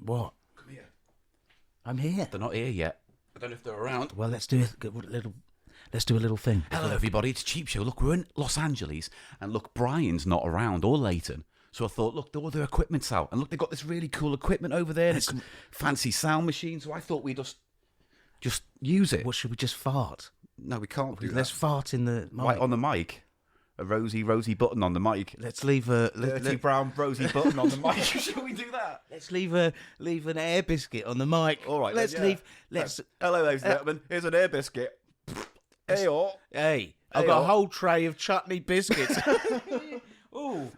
What? Come here. I'm here. They're not here yet. I don't know if they're around. Well, let's do a little thing. Hello, everybody. It's Cheap Show. Look, we're in Los Angeles, and look, Brian's not around, or Leighton. So I thought, look, all their equipment's out, and look, they've got this really cool equipment over there, and it's a fancy sound machine. So I thought we'd just use it. What, should we just fart? No, we can't do Let's that. fart in the mic. Right on the mic. A rosy button on the mic. Let's leave a Dirty brown rosy button on the mic. Shall we do that? Let's leave an air biscuit on the mic. All right. Let's then, leave. yeah. Let's. Hello, ladies and gentlemen. Here's an air biscuit. Hey, I've got a whole tray of chutney biscuits.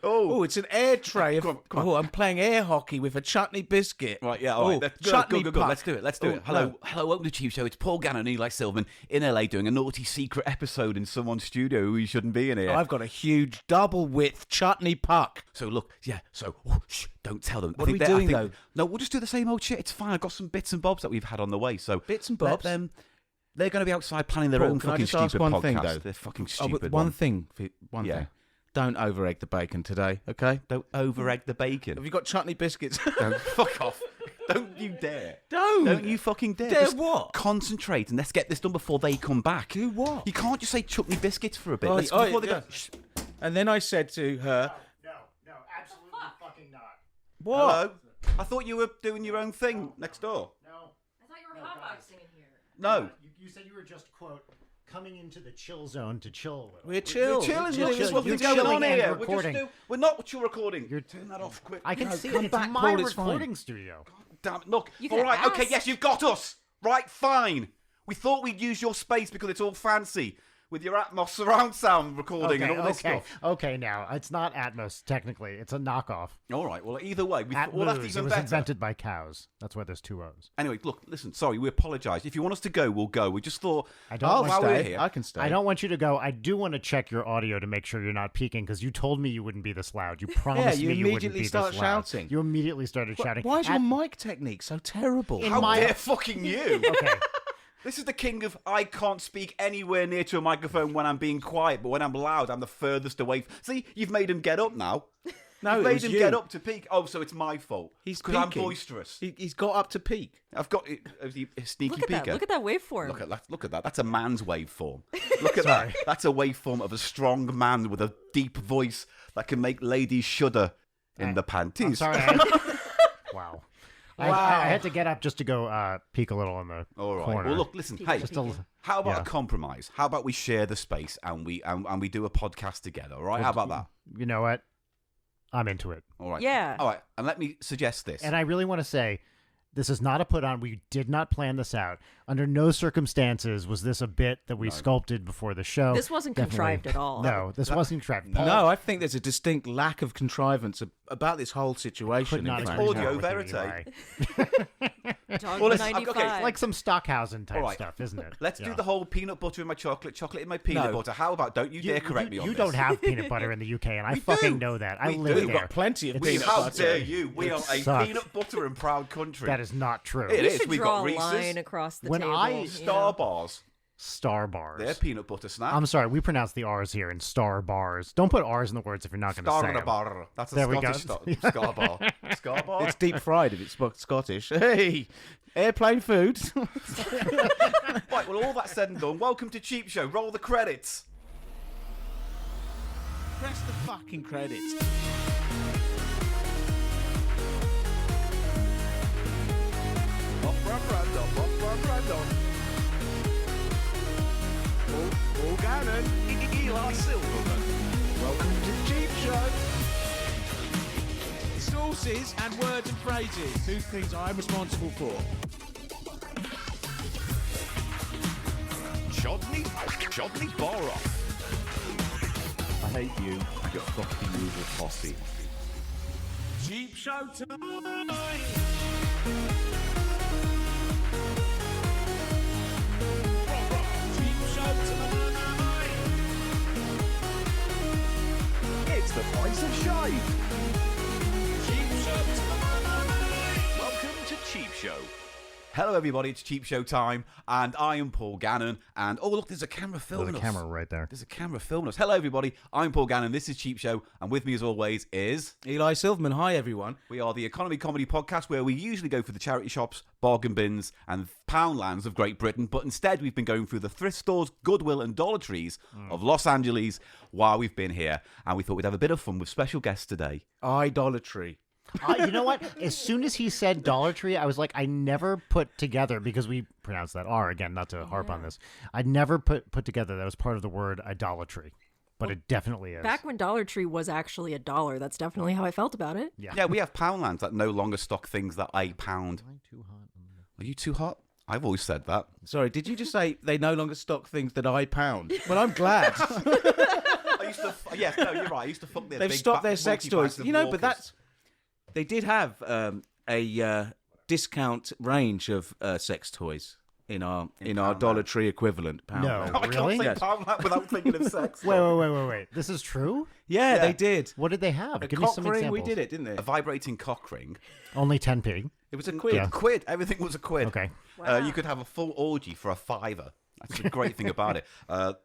Oh, it's an air tray of. Come on. Oh, I'm playing air hockey with a chutney biscuit. Right, yeah, all right. Chutney Good. puck. Let's do it. Hello, welcome to Cheap Show. It's Paul Gannon and Eli Silverman in LA doing a naughty secret episode in someone's studio who shouldn't be in here. I've got a huge double width chutney puck. So look, shh, don't tell them. What are we doing though? No, we'll just do the same old shit. It's fine. I've got some bits and bobs that we've had on the way. So Bits and bobs? They're going to be outside planning their Paul, own can I fucking just ask stupid one podcast. thing, though? They're fucking Oh, stupid. but one thing. Yeah. Don't over egg the bacon today, okay? Don't over egg the bacon. Have you got chutney biscuits? Don't fuck off. Don't you dare. Don't you fucking dare. Dare Just what? Concentrate and let's get this done before they come back. Do what? You can't just say chutney biscuits for a bit. Shh. And then I said to her, No, absolutely fucking not. "What? Hello? I thought you were doing your own thing next door. No. I thought you were hotboxing in here. No. You said you were just, quote, coming into the chill zone to chill a little. We're chill. We're chilling. We're Look, there's chilling. nothing You're going on chilling and here. recording. We're not what you're recording. Turn that off quick. I can No, see come it. It's back, my Paul, it's fine. recording studio. Damn it. Look. You All can right. Okay. ask. Yes, you've got us. Right. Fine. We thought we'd use your space because it's all fancy with your Atmos surround sound recording and all this stuff. Okay, now, it's not Atmos, technically. It's a knockoff. All right. Well, either way, that's Atmos, even it was better. invented by cows. That's why there's two O's. Anyway, look, listen, sorry, we apologise. If you want us to go, we'll go. We just thought, I don't I'll want while to we're stay. here, I can stay. I don't want you to go. I do want to check your audio to make sure you're not peaking, because you told me you wouldn't be this loud. You promised you me you wouldn't immediately be start this loud. shouting. You immediately started shouting. Why is your At- mic technique so terrible? In how my- dare fucking you? Okay. This is the king of I can't speak anywhere near to a microphone when I'm being quiet, but when I'm loud, I'm the furthest away. See, you've made him get up now. No, You've it made was him you. get up to peak. Oh, so it's my fault. He's because I'm peaking. boisterous. He's got up to peak. I've got it. A sneaky Look at that. peeker. Look at that waveform. Look at that. That's a man's waveform. Look at that. That's a waveform of a strong man with a deep voice that can make ladies shudder in the panties. I'm sorry. Wow. I had to get up just to go peek a little in the All right. corner. Well, look, listen. Hey, Just a- how about yeah. a compromise? How about we share the space and we do a podcast together? All right. How about that? You know what? I'm into it. All right. Yeah. All right. And let me suggest this. And I really want to say, this is not a put on. We did not plan this out. Under no circumstances was this a bit that we sculpted before the show. This wasn't Definitely. contrived at all. No, this wasn't contrived. No, I think there's a distinct lack of contrivance about this whole Could situation. not in agree fact. audio more with you, verite. Eli. Dog Well, listen, 95. okay, It's like some Stockhausen type All right. stuff, isn't it? Let's do Yeah. the whole peanut butter in my chocolate, chocolate in my peanut No. butter. How about don't you dare correct me on You this? don't have peanut butter in the UK, and I We fucking do. know that. I We live do. We've there. got plenty of It's- peanut How butter. dare you? We It are a sucks. peanut butter and proud country. That is not true. It We is. should We've draw got a Reese's. line across the When table. I- Star bars. Star bars. They're peanut butter snack. I'm sorry, we pronounce the R's here in star bars. Don't put R's in the words if you're not going to say Star them. bar. That's a There we Scottish go. star bar. Scar bar. It's deep fried if it's Scottish. Hey, airplane food. Right, well, all that said and done, welcome to Cheap Show. Roll the credits. Press the fucking credits. Paul Gannon, Eli Silverman. Welcome to Cheap Show. Sources and words and phrases. Two things I'm responsible for. Chodney Borough. I hate you and your fucking usual posse. Cheap Show tonight. Cheap Show tonight. It's the price of shite. Cheap Show tonight. Welcome to Cheap Show. Hello, everybody. It's Cheap Show time, and I am Paul Gannon. And oh, look, there's a camera filming us. There's a camera right there. There's a camera filming us. Hello, everybody. I'm Paul Gannon. This is Cheap Show, and with me, as always, is Eli Silverman. Hi, everyone. We are the economy comedy podcast where we usually go for the charity shops, bargain bins, and poundlands of Great Britain, but instead we've been going through the thrift stores, Goodwill, and Dollar Trees of Los Angeles while we've been here, and we thought we'd have a bit of fun with special guests today. Idolatry. You know what? As soon as he said Dollar Tree, I was like, I never put together, because we pronounce that R, again, not to harp on this. I never put together that was part of the word idolatry, but it definitely is. Back when Dollar Tree was actually $1, that's definitely how I felt about it. Yeah, we have poundlands that no longer stock things that I pound. Am I too hot? Are you too hot? I've always said that. Sorry, did you just say they no longer stock things that I pound? Well, I'm glad. I used to, yes, no, you're right. I used to fuck their They've big stopped their sex multi-packs toys. of You know, Walkers. but that's... They did have a discount range of sex toys in our Dollar Tree equivalent. Poundland. No. I Really? can't say Yes. poundland without thinking of sex. Wait. This is true? Yeah, Yeah. they did. What did they have? A Give me cock some ring, examples. we did it, didn't they? A vibrating cock ring. Only 10p. It was a quid. Yeah. Quid. Everything was a quid. Okay. You could have a full orgy for a $5. That's the great thing about it.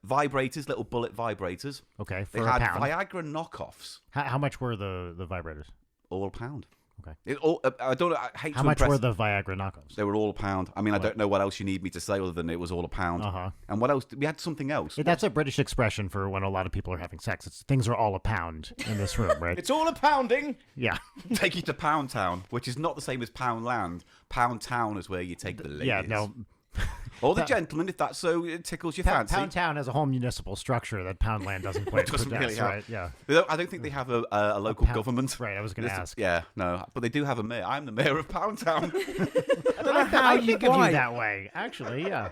Vibrators, little bullet vibrators. Okay, They for a had pound. Viagra knockoffs, How much were the vibrators? all a pound. Okay. It all, I hate How to much impress. were the Viagra knockoffs? They were all a pound. I mean, I don't know what else you need me to say other than it was all a pound. Uh-huh. And what else? We had something else. Yeah, that's a British expression for when a lot of people are having sex. Things are all a pound in this room, right? It's all a pounding. Yeah. Take you to Pound Town, which is not the same as Pound Land. Pound Town is where you take the ladies. Yeah, no. Or the gentlemen, if that's so it tickles your fancy. Pound Town has a whole municipal structure that Poundland doesn't quite Doesn't possess, really have. right? Yeah. I don't think they have a local government. Right, I was going to ask. Yeah, no, but they do have a mayor. I'm the mayor of Pound Town. I don't know how I think of why. you that way, actually, yeah.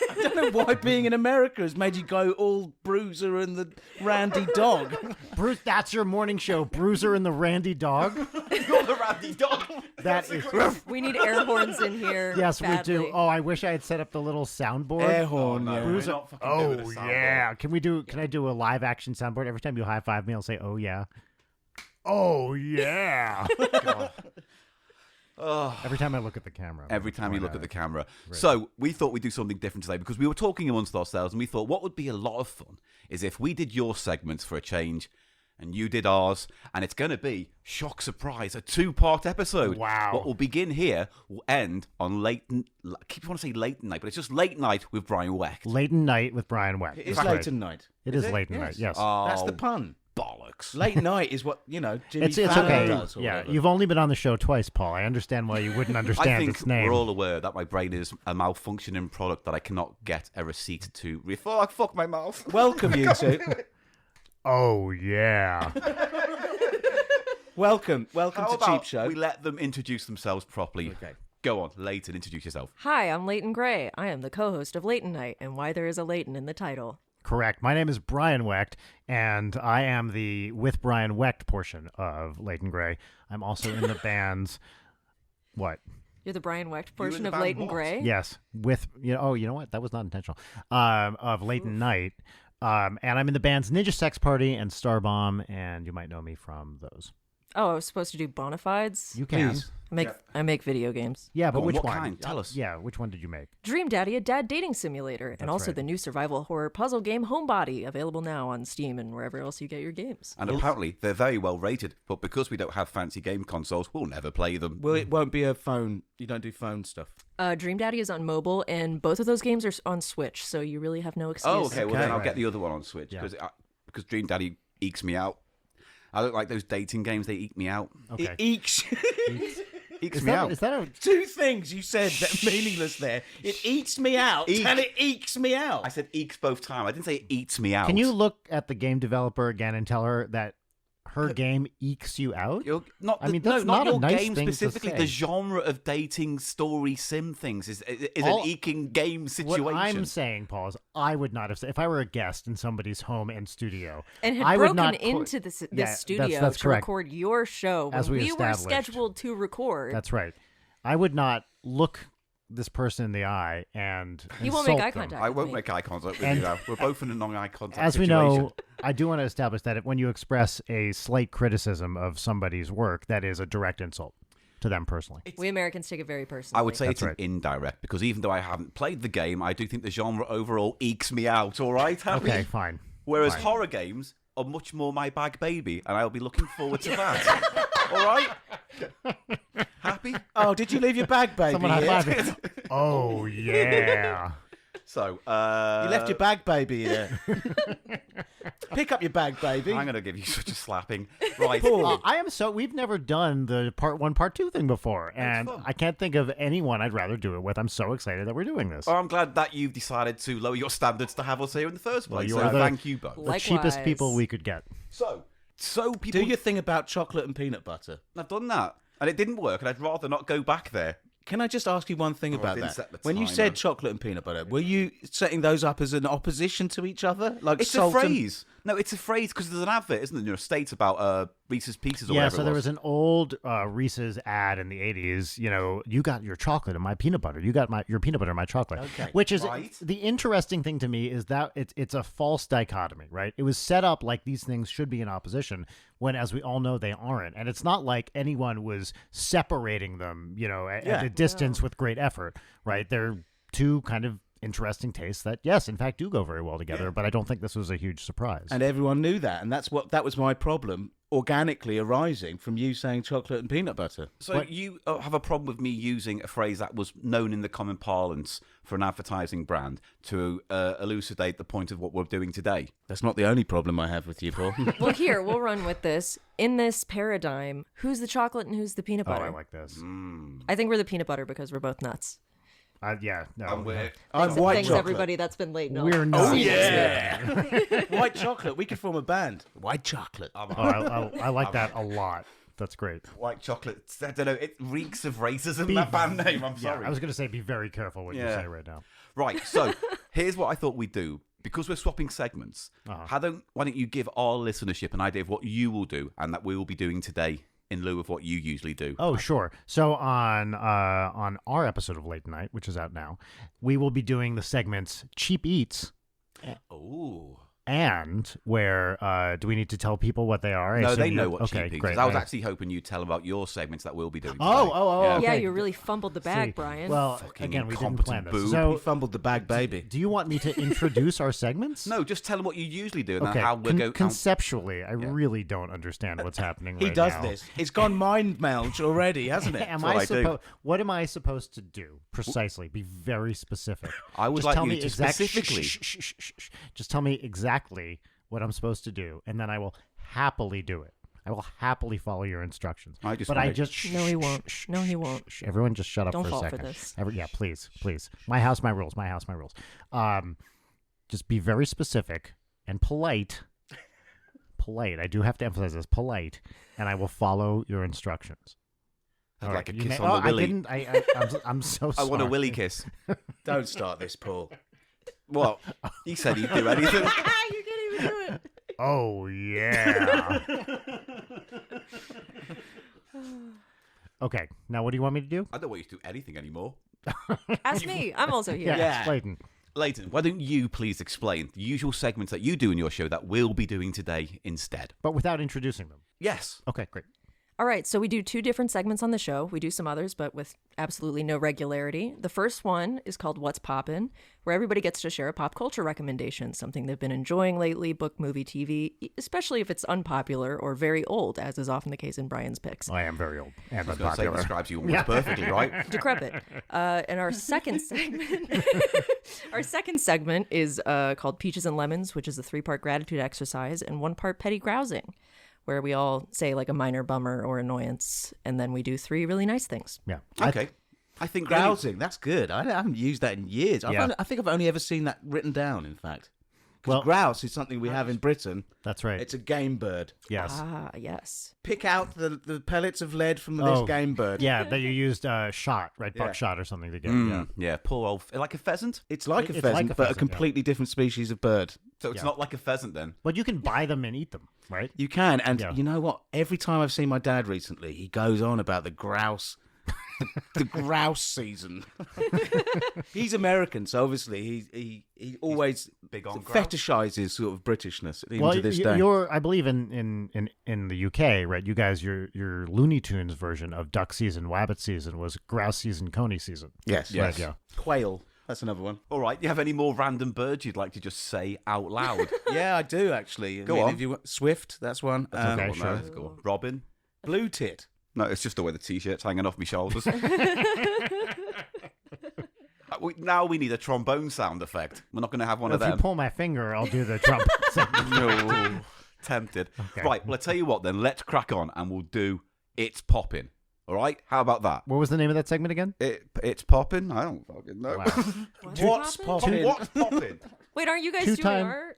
I don't know why being in America has made you go all Bruiser and the Randy Dog. Bruce, that's your morning show, Bruiser and the Randy Dog. You're the Randy Dog. That is... We need air horns in here. Yes, badly. we do. Oh, I wish I had set up the little soundboard. Air horn, no. yeah. Bruiser- not fucking good with Oh, a soundboard. yeah. Can I do a live action soundboard? Every time you high five me, I'll say, oh, yeah. Oh, yeah. Every time I look at the camera. Every time you look at the camera. So we thought we'd do something different today because we were talking amongst ourselves and we thought what would be a lot of fun is if we did your segments for a change and you did ours, and it's going to be, shock surprise, a 2-part episode. Wow. What will begin here will end on Leighton, I keep wanting to say Leighton Night, but it's just Late Night with Brian Wecht. Leighton Night with Brian Wecht. It is That's right. Leighton Night. It is it? Leighton Yes. Night, yes. That's the Oh, pun. bollocks. Late night is what, Jimmy It's Fallon okay. does. Or Yeah, whatever. you've only been on the show twice, Paul. I understand why you wouldn't I understand think its name. we're all aware that my brain is a malfunctioning product that I cannot get a receipt to. Fuck my mouth. Welcome, you two. Oh, yeah. Welcome How to about Cheap Show. we let them introduce themselves properly? Okay. Go on, Leighton, introduce yourself. Hi, I'm Leighton Gray. I am the co-host of Leighton Night and why there is a Leighton in the title. Correct. My name is Brian Wecht, and I am the with Brian Wecht portion of Leighton Gray. I'm also in the band's... What? You're the Brian Wecht You're in portion the of band Leighton what? Gray? Yes, with... you know what? That was not intentional. Of Leighton Night. And I'm in the band's Ninja Sex Party and Starbomb, and you might know me from those. Oh, I was supposed to do Bonafides? You can. Please. I make video games. Yeah, but Go on, which what one? kind? Tell us. Yeah, which one did you make? Dream Daddy, a dad dating simulator, and also right. the new survival horror puzzle game Homebody, available now on Steam and wherever else you get your games. And apparently they're very well rated, but because we don't have fancy game consoles, we'll never play them. Well, it won't be a phone. You don't do phone stuff. Dream Daddy is on mobile, and both of those games are on Switch, so you really have no excuse. Oh, okay. Well, then I'll right. get the other one on Switch Yeah. because Dream Daddy ekes me out. I don't like those dating games. They eke me out. Okay. It eeks. Ekes Is me that, out. is that a... Two things you said that are meaningless there. It eats me out Eek. and it ekes me out. I said ekes both times. I didn't say it eats me out. Can you look at the game developer again and tell her that her game ekes you out? You're not. I mean, no, that's not not a your nice game thing to specifically. say. The genre of dating story sim things is All- an eking game situation. What I'm saying, Paul, is I would not have said, if I were a guest in somebody's home and studio, And had I would broken not into this Yeah, studio that's to correct. record your show when As we were established. scheduled to record. That's right. I would not look this person in the eye and You won't make insult eye them. contact. I won't make eye contact with And- you now. We're both in a non-eye contact As we situation. know, I do want to establish that when you express a slight criticism of somebody's work, that is a direct insult to them personally. We Americans take it very personally. I would say That's it's right. an indirect, because even though I haven't played the game, I do think the genre overall ekes me out, all right, Happy? Okay, fine. Whereas Fine. horror games are much more my bag baby, and I'll be looking forward to that. All right? Happy? Oh, did you leave your bag, baby? Someone high here? five it. Oh, yeah. So, You left your bag, baby, here. Pick up your bag, baby. I'm going to give you such a slapping. Right. We've never done the part 1, part 2 thing before, and fun. I can't think of anyone I'd rather do it with. I'm so excited that we're doing this. Well, I'm glad that you've decided to lower your standards to have us here in the first place. you So are the- thank you both. The cheapest people we could get. So people... Do your thing about chocolate and peanut butter. I've done that, and it didn't work, and I'd rather not go back there. Can I just ask you one thing I about didn't that? set the When you timer. said chocolate and peanut butter, were you setting those up as an opposition to each other? Like It's a salt and- phrase. No, it's a phrase because there's an advert, isn't there, in your States about Reese's Pieces or Yeah, whatever so it there was an old Reese's ad in the 80s, you got your chocolate and my peanut butter. You got your peanut butter and my chocolate. Okay. Which is Right. the interesting thing to me is that it's a false dichotomy, right? It was set up like these things should be in opposition when, as we all know, they aren't. And it's not like anyone was separating them, at a distance with great effort, right? They're two kind of interesting tastes that, yes, in fact, do go very well together, but I don't think this was a huge surprise. And everyone knew that, and that was my problem, organically arising from you saying chocolate and peanut butter. So you have a problem with me using a phrase that was known in the common parlance for an advertising brand to elucidate the point of what we're doing today? That's not the only problem I have with you, Paul. Well, here, we'll run with this. In this paradigm, who's the chocolate and who's the peanut Oh, butter? I like this. I think we're the peanut butter because we're both nuts. Yeah, no. And I'm white Thanks, chocolate. everybody. That's been Leighton. We're not. Oh yeah, white chocolate. We could form a band. White chocolate. I like that a lot. That's great. White chocolate. I don't know. It reeks of racism, that band name. I'm Yeah, sorry. I was going to say be very careful what you Yeah. say right now. Right. So here's what I thought we'd do. Because we're swapping segments, why don't you give our listenership an idea of what you will do and that we will be doing today in lieu of what you usually do? Oh, sure. So on our episode of Late Night, which is out now, we will be doing the segments Cheap Eats Oh. and where do we need to tell people what they are? I No, assume they you- know what okay, cheap eats great. is. I was actually hoping you'd tell about your segments that we'll be doing today. Oh, Yeah, okay. you really fumbled the bag, See, Brian. Well, Fucking again, we didn't incompetent plan this. boob. So, We fumbled the bag, baby. do you want me to introduce our segments? No, just tell them what you usually do and Okay. how we're going. Conceptually, I really don't understand what's happening He right does now. this. It's gone mind meld already, hasn't it? What am I supposed to do precisely? Be very specific. I would Just like tell you me to exactly. specifically- Just tell me exactly what I'm supposed to do, and then I will happily do it. I will happily follow your instructions. I just but wanna- I just No, he won't. No, he won't. Everyone, just shut up Don't for a fall for second. this. Yeah, please. My house, my rules. My house, my rules. Just be very specific and polite. Polite. I do have to emphasize this. Polite, and I will follow your instructions. I'd All like right, a kiss you on may- the willy. I didn't. I'm so I sorry. want a willy kiss. Don't start this, Paul. What? He said he'd do anything. you can't even do it. Oh yeah. Okay. Now, what do you want me to do? I don't want you to do anything anymore. Ask me. I'm also here. Yeah. Leighton. Leighton, why don't you please explain the usual segments that you do in your show that we'll be doing today instead? But without introducing them. Yes. Okay, great. All right, so we do 2 different segments on the show. We do some others, but with absolutely no regularity. The first one is called What's Poppin', where everybody gets to share a pop culture recommendation, something they've been enjoying lately, book, movie, TV, especially if it's unpopular or very old, as is often the case in Brian's picks. I am very old and I was going to say, unpopular. describes you almost perfectly, right? Decrepit. And our second segment, is called Peaches and Lemons, which is a 3-part gratitude exercise and 1-part petty grousing, where we all say like a minor bummer or annoyance, and then we do 3 really nice things. Yeah. Okay. I think Grousing, that's good. I haven't used that in years. Yeah. I think I've only ever seen that written down, in fact. Well- Well, grouse is something we have in Britain. That's right. It's a game bird. Yes. Ah, yes. Pick out the pellets of lead from this Oh, game bird. Yeah, that you used shot, right? Yeah. Buckshot or something to get. Yeah, poor old... Like a pheasant? It's like a It's pheasant, like a but a pheasant, completely different species of bird. So it's Yeah. not like a pheasant then? But you can buy them and eat them, right? You can, and Yeah. you know what? Every time I've seen my dad recently, he goes on about the grouse the grouse season. He's American, so obviously he always big on fetishizes sort of Britishness even to this day. You're, I believe in the UK, right? You guys, your Looney Tunes version of duck season, wabbit season was grouse season, coney season. Yes. Right, yeah. Quail. That's another one. All right. Do you have any more random birds you'd like to just say out loud? Yeah, I do actually. Go on. If you want, Swift, that's one. Okay, No, sure. let's go on. Robin. Blue tit. No, it's just the way the t-shirt's hanging off my shoulders. Now we need a trombone sound effect. We're not going to have one of If them. you pull my finger, I'll do the trumpet. No. Tempted. Okay. Right, well, I'll tell you what then. Let's crack on and we'll do It's Poppin'. All right? How about that? What was the name of that segment again? It's Poppin'? I don't fucking know. Wow. What's poppin'? What's poppin'? Wait, aren't you guys doing our...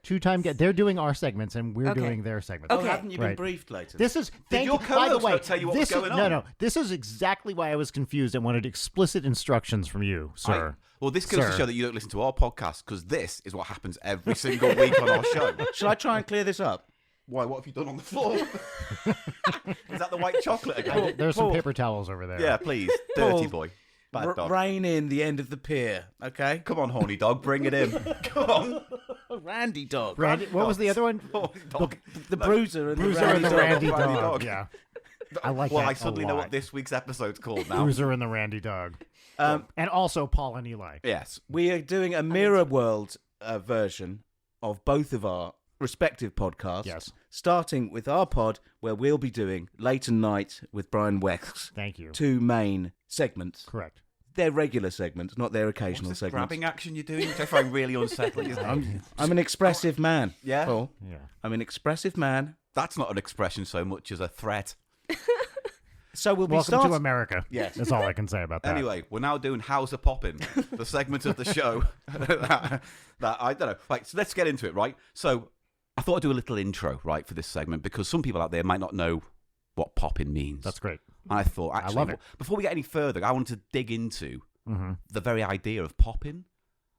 They're doing our segments and we're Okay. doing their segments. Oh, Okay. haven't you been Right. briefed later? This is Did your by the co-host way, not tell you what this was going is, on? No. This is exactly why I was confused and wanted explicit instructions from you, sir. Well, this goes to Sir. show that you don't listen to our podcast because this is what happens every single week on our show. Shall I try and clear this up? Why? What have you done on the floor? Is that the white chocolate again? There's some Paul. paper towels over there. Yeah, please. Dirty Paul. boy. Bad dog. Rein in the end of the pier, okay? Come on, horny dog. Bring it in. Come on. Randy dog. Randy, what was the other one? Horny dog. The bruiser and Bruiser the and the Randy dog. Randy Randy dog. dog. Yeah. I like Well, that I suddenly a know lot. what this week's episode's called now. Bruiser and the Randy dog. And also Paul and Eli. Yes. We are doing a Mirror World version of both of our respective podcasts. Yes. Starting with our pod, where we'll be doing Leighton Night with Brian Wecht. Thank you. 2 main segments. Correct. They're regular segments, not their What's occasional this segments. grabbing action you're doing? Which I find really unsettling. I'm an expressive man. Yeah? Paul. Yeah. I'm an expressive man. That's not an expression so much as a threat. So we'll be Welcome starting. to America. Yes. That's all I can say about that. Anyway, we're now doing How's a Poppin', the segment of the show that I don't know. Right, so let's get into it, right? So I thought I'd do a little intro, right, for this segment because some people out there might not know what poppin' means. That's great. And I thought, actually, love it. before we get any further, I wanted to dig into Mm-hmm. the very idea of poppin'.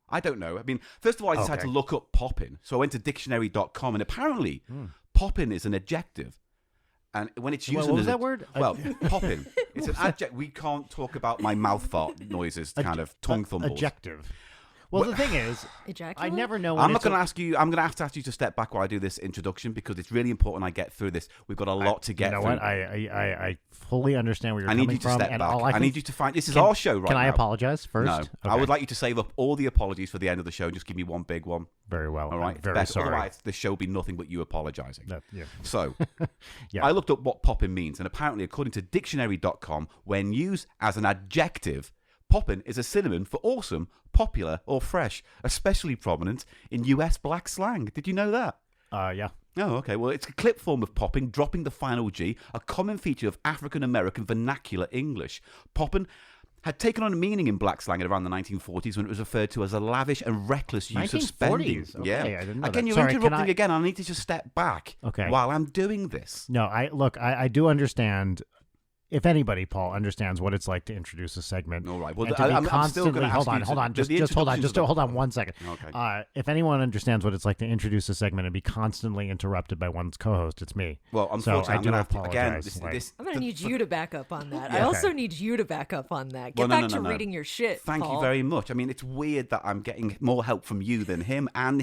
I don't know. I mean, first of all, I decided Okay. to look up poppin'. So I went to dictionary.com, and apparently poppin' is an adjective. And when it's used What was as that word? Well, poppin'. It's an adjective. We can't talk about my mouth fart noises, kind of tongue thumbles. Adjective. Well, the thing is, Ejaculate? I never know when I'm not it's going to ask you. I'm going to have to ask you to step back while I do this introduction because it's really important I get through this. We've got a lot to get You know through. what? I fully understand where you're I coming need you to from. step and back. all I can- need you to find. This is can- our show right now. Can I apologize first? No, I Okay. would like you to save up all the apologies for the end of the show and just give me one big one. Very well. All right, I'm very Best- sorry. Otherwise, this show will be nothing but you apologising. Yeah. So, Yeah. I looked up what poppin' means, and apparently, according to dictionary.com, when used as an adjective, poppin' is a synonym for awesome, popular, or fresh, especially prominent in US black slang. Did you know that? Yeah. Oh, okay. Well, it's a clip form of popping, dropping the final G, a common feature of African American vernacular English. Poppin' had taken on a meaning in black slang at around the 1940s when it was referred to as a lavish and reckless use of spending. 1940s? Okay, Yeah. I didn't know Again, that. you're Sorry, can interrupting I- again. I need to just step back Okay. while I'm doing this. No, I do understand. If anybody, Paul, understands what it's like to introduce a segment, All right. Well, and to be I'm still constantly gonna hold ask on, you hold to- on, the just hold on, introductions just of the- hold on 1 second. Okay. If anyone understands what it's like to introduce a segment and be constantly interrupted by one's co-host, it's me. Well, so unfortunately, I I'm do going to have to, again, apologize. Like- I'm going to need you to back up on that. I Yeah. also need you to back up on that. Get Well, no, back to no. reading your shit, Thank Paul. you very much. I mean, it's weird that I'm getting more help from you than him, and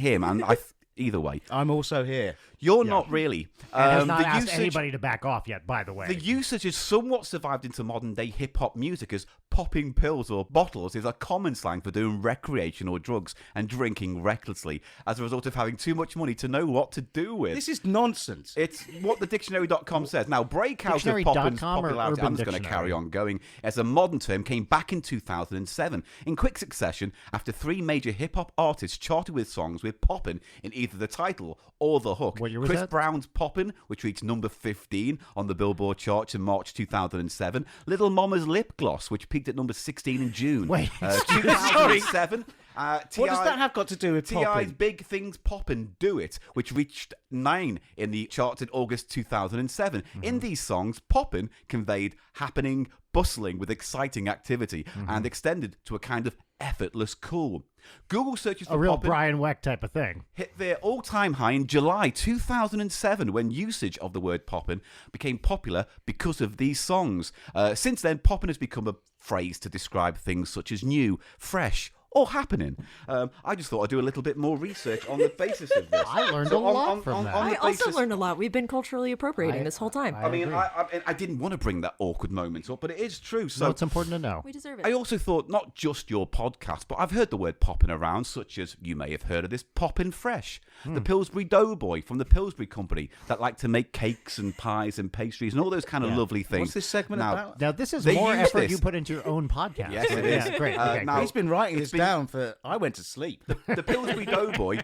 either way, I'm also here. you're not really. and has not the asked usage- anybody to back off yet. By the way, The usage has somewhat survived into modern day hip hop music as popping pills or bottles is a common slang for doing recreational drugs and drinking recklessly as a result of having too much money to know what to do with. This is nonsense. It's what the dictionary.com says. Now, breakout of Poppin's Dictionary.com or popularity, I'm Urban just going to Dictionary? carry on going, as a modern term came back in 2007 in quick succession after 3 major hip-hop artists charted with songs with Poppin in either the title or the hook. What year was Chris that? Brown's Poppin, which reached number 15 on the Billboard charts in March 2007. Little Mama's Lip Gloss, which peaked at number 16 in June. Wait. 2007. What does that have got to do with T.I.'s popping? Big Things Poppin' Do It, which reached 9 in the charts in August 2007. In these songs, Poppin' conveyed happening, bustling with exciting activity and extended to a kind of effortless cool. Google searches for A real Poppin Brian Wecht type of thing. hit their all-time high in July 2007 when usage of the word poppin became popular because of these songs. Since then, poppin has become a phrase to describe things such as new, fresh, or happening. I just thought I'd do a little bit more research on the basis of this. I learned a lot from that. I the also basis- learned a lot. We've been culturally appropriating this whole time. I mean, agree. I didn't want to bring that awkward moment up, but it is true. So So it's important to know. We deserve it. I also thought not just your podcast, but I've heard the word poppin around, such as you may have heard of this Poppin Fresh, the Pillsbury Doughboy from the Pillsbury Company that like to make cakes and pies and pastries and all those kind of lovely things. What's this segment Now, about? Now, this is They more use effort this. you put into your own podcast. Yes, it is. Yeah, great. Uh, Okay, now- great. He's been writing It's this down for... I went to sleep. The Pillsbury Doughboy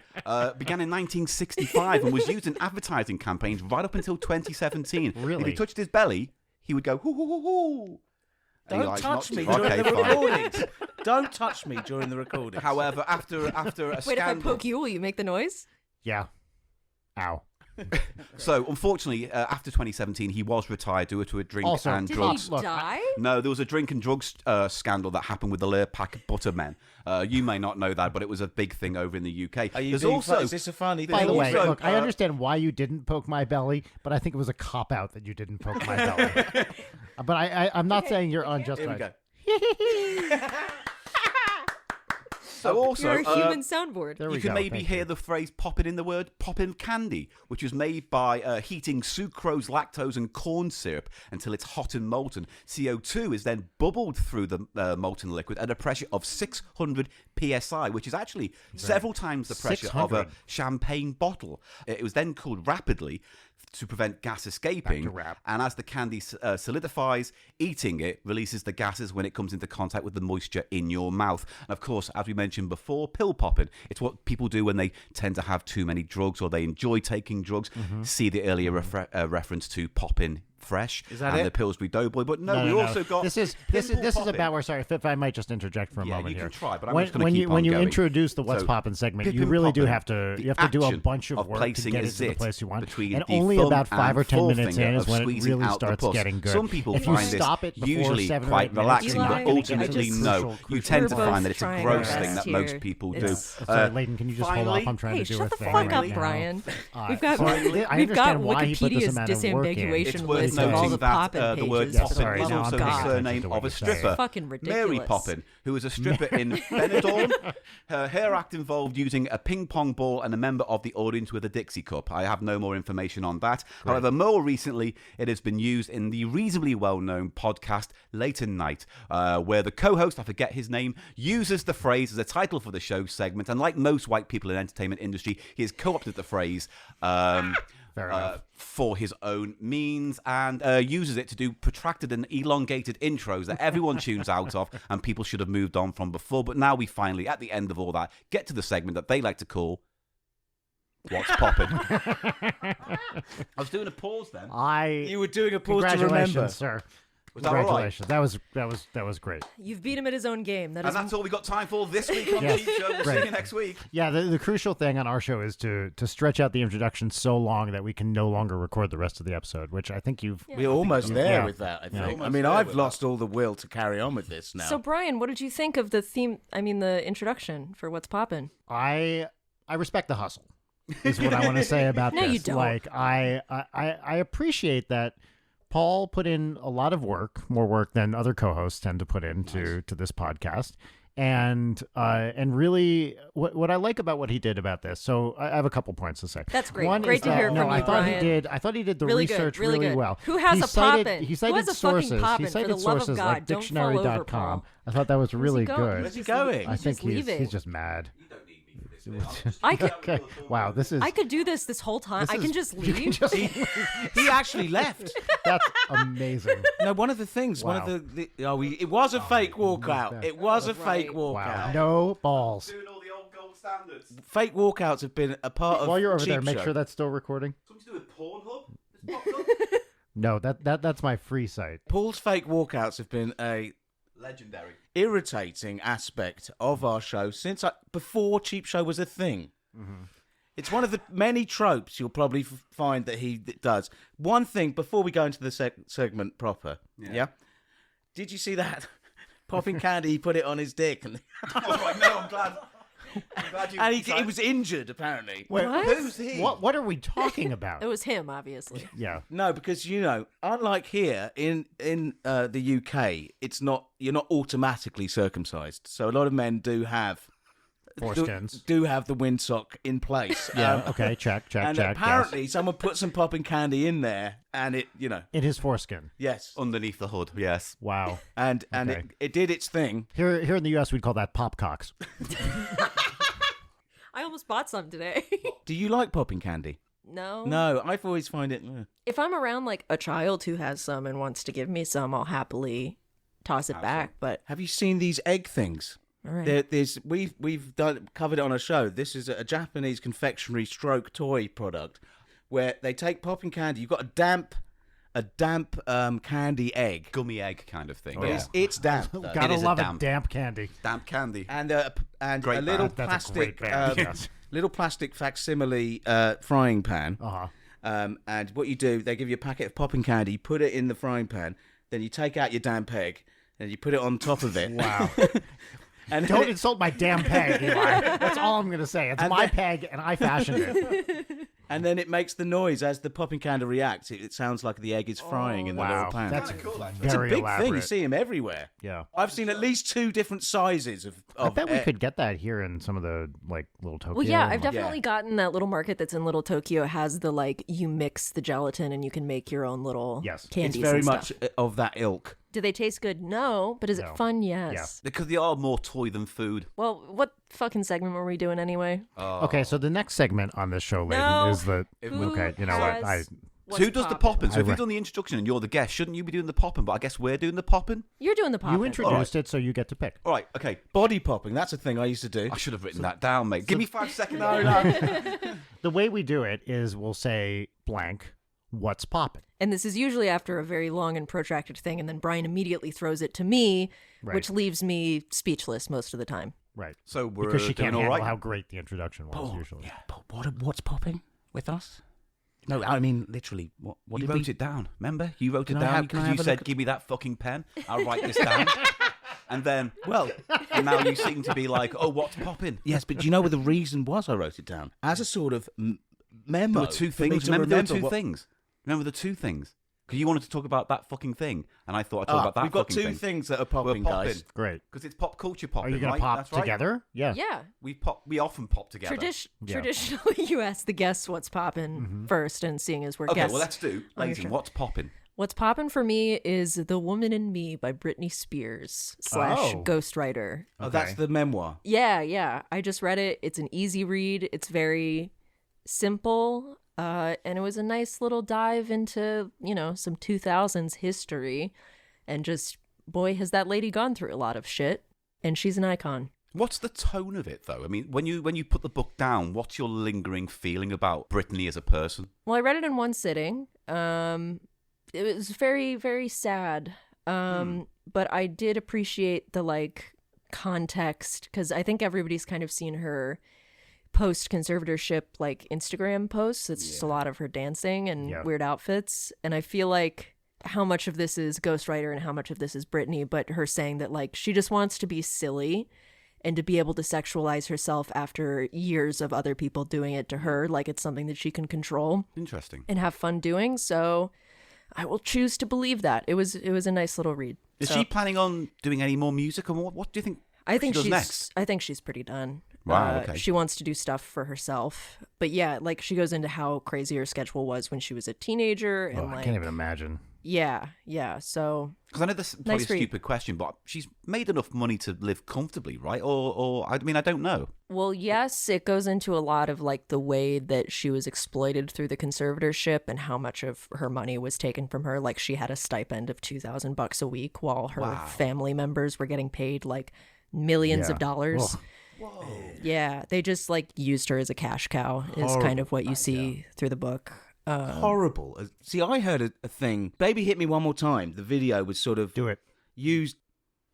began in 1965 and was used in advertising campaigns right up until 2017. Really? If he touched his belly, he would go hoo hoo hoo hoo. And you're Don't like, touch not- me Okay, during the fine. recordings. Don't touch me during the recordings. However, after a Wait, if I scandal, poke you, will you make the noise? Yeah. Ow. so unfortunately, after 2017, he was retired due to a drink Also, and Did drugs. he die? No, there was a drink and drugs scandal that happened with the Lurpak Buttermen. You may not know that, but it was a big thing over in the UK. Are you There's being also is this a funny By thing? the way, also, look, I understand why you didn't poke my belly, but I think it was a cop out that you didn't poke my belly. But I'm not saying you're Here we unjustified. go. so also You're a human soundboard. There we you go. can maybe Thank hear you. the phrase poppin in the word poppin candy, which was made by heating sucrose, lactose, and corn syrup until it's hot and molten. CO2 is then bubbled through the molten liquid at a pressure of 600 psi, which is actually several times the pressure of a 600. champagne bottle. It was then cooled rapidly to prevent gas escaping. wrap. And as the candy solidifies, eating it releases the gases when it comes into contact with the moisture in your mouth. And of course, as we mentioned before, pill popping. It's what people do when they tend to have too many drugs or they enjoy taking drugs. See the earlier reference to Poppin Fresh Is that and it? the Pillsbury Doughboy. But no, No, we no, no. also got this is Pimple Poppin'. about where. Sorry, if I might just interject for a Yeah, moment you here. can try, but I'm when, just gonna when keep you on when you going. introduce the What's So, Poppin' segment, Pip you and really do Poppin', have to the you have to do a action bunch of work to placing get a it to the zit place you want, between and the only thumb about 5 or and 10 minutes forefinger in is of when it squeezing really out the starts pus. getting good. Some people if you find this stop it before usually 7 or quite 8 minutes, relaxing, you're Eli, not but gonna get ultimately it. no. Crucial. You tend to We're find both that it's a trying gross our thing best that here. most people do. It's- Sorry, Leighton, can you just hold finally- off? I'm trying Hey, to do shut a the thing fuck right up, now. Brian. Uh, We've got finally- I we've got understand why he put this Wikipedia's amount of work in. disambiguation It's worth list of all noting the that Poppin the word pages. Yeah, Poppin sorry, is now also I'm the paying attention surname to of what a you're saying. stripper, Fucking ridiculous. Mary Poppin, who was a stripper in Benidorm. Her act involved using a ping pong ball and a member of the audience with a Dixie cup. I have no more information on that. However, more recently, it has been used in the reasonably well-known podcast Leighton Night, where the co-host, I forget his name, uses the phrase as a title for the show segment. And like most white people in the entertainment industry, he has co-opted the phrase Fair enough. for his own means and uses it to do protracted and elongated intros that everyone tunes out of and people should have moved on from before. But now we finally, at the end of all that, get to the segment that they like to call What's Poppin'? I was doing a pause then. You were doing a pause to remember. Congratulations, sir. Was that all right? Congratulations. That was great. You've beat him at his own game. That And is that's all we got time for this week on Yes. Cheap Show. We'll see Great. you next week. Yeah, the crucial thing on our show is to stretch out the introduction so long that we can no longer record the rest of the episode, which I think you've. We're almost there Yeah. with that, I Yeah. think. I Almost mean, there I've with lost all the will to carry on with this now. So, Brian, what did you think of the theme? I mean, the introduction for What's Poppin'? I respect the hustle. Is what I want to say about No, this. you don't. Like I appreciate that Paul put in a lot of work, more work than other co-hosts tend to put into to this podcast. And really, what I like about what he did about this. So I have a couple points to say. That's great. One Great is to that, hear no, from I you, thought Brian. I thought he did the Really good, research really good. well. Who has he a cited, Poppin'? He Who cited has a fucking sources. Poppin'? He For cited the love of sources God, like don't fall over, dictionary.com. Paul. I thought that was really going? good. Where's he going? I think Just leaving. he's just mad. I could, Okay. Wow, this is I could do this whole time. I can just you can leave. just- He actually left. that's amazing. No, one of the things, Wow. it was a fake walkout. It was a fake Wow, walkout. no balls. Doing all the old gold standards. Fake walkouts have been a part of While you're over Cheap there, make Show. sure that's still recording. Something to do with Pornhub? It's popped up. No, that's my free site. Paul's fake walkouts have been a Legendary. irritating aspect of our show since before Cheap Show was a thing. It's one of the many tropes you'll probably find that he does. One thing before we go into the segment proper, yeah. Did you see that popping candy. He put it on his dick, and Oh, no, I'm glad you. and he was injured apparently. Wait, What? Who's he? what are we talking about? It was him, obviously. Yeah. No, because unlike here in the UK, you're not automatically circumcised. So a lot of men do have Foreskins. do have the windsock in place. Yeah. Okay. Check. And Check. apparently, someone put some popping candy in there, and it, In his foreskin. yes, Underneath the hood, yes. Wow. and Okay. it did its thing. Here in the U.S., we'd call that pop cocks. I almost bought some today. Do you like popping candy? No. No, I've always find it. If I'm around like a child who has some and wants to give me some, I'll happily toss it back. But Have you seen these egg things? all right. We've covered it on a show. This is a Japanese confectionery stroke toy product where they take popping candy. You've got a damp candy egg. Gummy egg kind of thing. But Yeah. it's damp, though. Gotta is a love damp. damp candy. Damp candy. and a Great little band. That's a great plastic band, yes. little plastic facsimile frying pan. Uh-huh. And what you do, they give you a packet of popping candy. You put it in the frying pan. Then you take out your damp egg and you put it on top of it. Wow. And Don't insult my damn peg, Eli. That's all I'm going to say. It's my peg, and I fashioned it. And then it makes the noise as the popping candy reacts. It sounds like the egg is frying in the Wow. little pan. That's it's a very big elaborate. thing. You see them everywhere. Yeah. I've seen at least 2 different sizes of I bet we egg. could get that here in some of the, like, little Tokyo. Well, yeah, I've and- definitely gotten that little market that's in Little Tokyo. It has the like you mix the gelatin and you can make your own little Yes. It's It's candies. very and much stuff. of that ilk. Do they taste good? No, but is No. it fun? Yes. Because they are more toy than food. Well, what fucking segment were we doing anyway? Okay, so the next segment on this show, Leighton, No. is the... Who Okay, you know what? has So who does the popping? So I if re- you've done the introduction and you're the guest, shouldn't you be doing the popping? But I guess we're doing the popping. You're doing the popping. You introduced it, so you get to pick. All right, okay. Body popping, that's a thing I used to do. I should have written that down, mate. Give me 5 seconds. The way we do it is we'll say blank, what's poppin'? And this is usually after a very long and protracted thing, and then Brian immediately throws it to me, Right. which leaves me speechless most of the time. Right. So we're Because she can't doing all handle right. how great the introduction was, usually. Yeah, but what's popping with us? No, I mean literally. What You did wrote we... it down. Remember? You wrote it Can I down have- can I because you have a said, look at- "Give me that fucking pen. I'll write this down." And then, Well, and now you seem to be like, "Oh, what's popping?" yes, but do you know what the reason was I wrote it down? As a sort of memo. There were 2 for me things. to Remember, there were 2 what- things. Remember the 2 things. Because you wanted to talk about that fucking thing, and I thought I'd talk about that we've got fucking 2 thing. things that are We're popping, guys. Great. Because it's pop culture Are popping, you going right? to pop That's right. together? Yeah. Yeah. We often pop together. Yeah. Traditionally, you ask the guests what's poppin' first, and seeing as we're Okay, guests. well, let's do. on your Leighton, show. what's popping? What's poppin' for me is The Woman in Me by Britney Spears / Oh. Ghostwriter. Oh, that's the memoir. Yeah. I just read it. It's an easy read. It's very simple. And it was a nice little dive into, some 2000s history. And just, boy, has that lady gone through a lot of shit. And she's an icon. What's the tone of it, though? I mean, when you put the book down, what's your lingering feeling about Brittany as a person? Well, I read it in one sitting. It was very, very sad. But I did appreciate the, context, because I think everybody's kind of seen her post-conservatorship, Instagram posts. It's just a lot of her dancing and weird outfits. And I feel like how much of this is Ghostwriter and how much of this is Brittany, but her saying that, she just wants to be silly and to be able to sexualize herself after years of other people doing it to her, it's something that she can control Interesting. and have fun doing. So I will choose to believe that. It was a nice little read. Is So she planning on doing any more music, and what do you think? I think she does she's next? I think she's pretty done. Wow, okay. She wants to do stuff for herself. But yeah, she goes into how crazy her schedule was when she was a teenager and Oh, I can't even imagine. yeah. So Because I know this is probably Nice a read. stupid question, but she's made enough money to live comfortably, right? Or I mean, I don't know. well, yes, it goes into a lot of the way that she was exploited through the conservatorship and how much of her money was taken from her. She had a stipend of $2,000 a week while her family members were getting paid millions of dollars. Whoa. Yeah, they just used her as a cash cow is kind of what you see through the book. Horrible. See, I heard a thing. Baby Hit Me One More Time. The video was sort of Do it. used.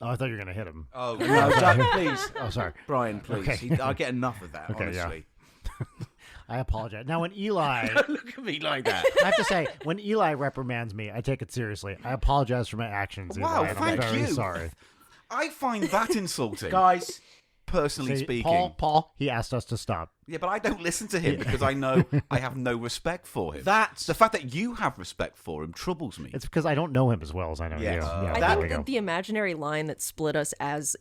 Oh, I thought you were going to hit him. Oh, No, Jack, please. Oh, sorry. Brian, please. Okay. I get enough of that, Okay, yeah. honestly. I apologize. Now, when Eli... Look at me like that. I have to say, when Eli reprimands me, I take it seriously. I apologize for my actions, Eli, Wow, and I'm thank very you. sorry. I find that insulting. Guys, Personally See, speaking. Paul, he asked us to stop. Yeah, but I don't listen to him because I know I have no respect for him. That's- the fact that you have respect for him troubles me. It's because I don't know him as well as I know Yes. you. Yeah, I there we think go. that the imaginary line that split us as,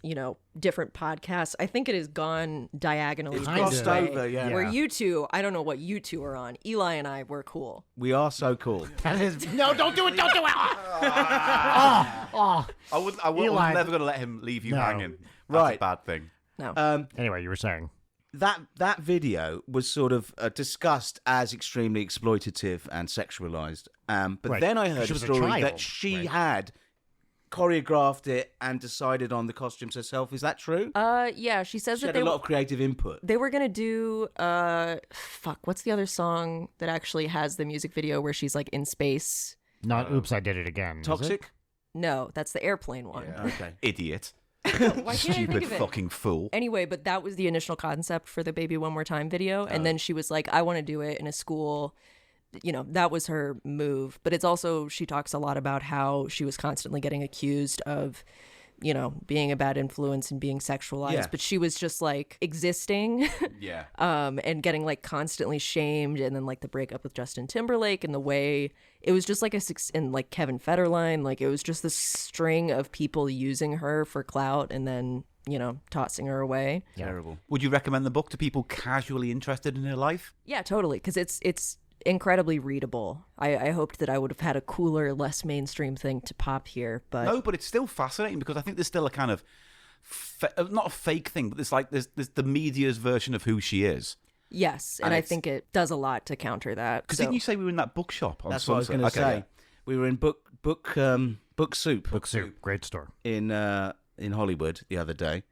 different podcasts, I think it has gone diagonally. It's this crossed way, over, yeah. Where you two, I don't know what you two are on. Eli and I were cool. we are so cool. That is no, don't do it, don't do it. I Eli- was never going to let him leave you No. hanging. That's Right. a bad thing. No. Anyway, you were saying. That video was sort of discussed as extremely exploitative and sexualized. But Right. then I heard She a was a story child, that she right. had choreographed it and decided on the costumes herself. Is that true? Yeah, she says She that had a lot of creative input. they were gonna do what's the other song that actually has the music video where she's like in space? Not oops, I did it again. is it? Toxic? No, that's the airplane one. Okay. Idiot. Why can't I Stupid think of it? fucking fool. Anyway, but that was the initial concept for the Baby One More Time video. And then she was like, I want to do it in a school. That was her move. But it's also, she talks a lot about how she was constantly getting accused of, being a bad influence and being sexualized. Yeah. But she was just like existing Yeah. and getting like constantly shamed. And then like the breakup with Justin Timberlake and the way it was just like and like Kevin Federline, like it was just this string of people using her for clout and then, tossing her away. Terrible. Would you recommend the book to people casually interested in her life? Yeah, totally. Because it's incredibly readable. I hoped that I would have had a cooler, less mainstream thing to pop here, but No, but it's still fascinating because I think there's still a kind of not a fake thing, but there's the media's version of who she is. yes, and And I it's- think it does a lot to counter that. Because So- didn't you say we were in that bookshop on That's what I was Sunset? going to Okay, say. yeah. We were in Book Soup Book Soup, great store. in Hollywood the other day,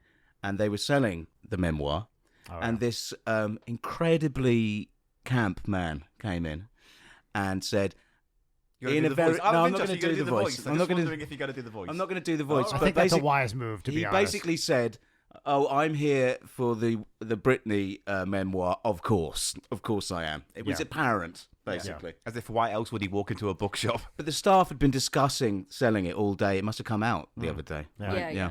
and they were selling the memoir, and this incredibly camp man came in and said, You gotta in do a the very voice. no, I'm not interested. going to You do gotta the voice. I'm I'm not just going wondering to. if you got to do the voice. I'm not going to do the voice. I but think that's a basic- wise move, to be he honest. basically said, "Oh, I'm here for the Britney memoir. Of course I am." It was Yeah. apparent, basically. As if why else would he walk into a bookshop? But the staff had been discussing selling it all day. It must have come out the other day. Yeah. right? Yeah.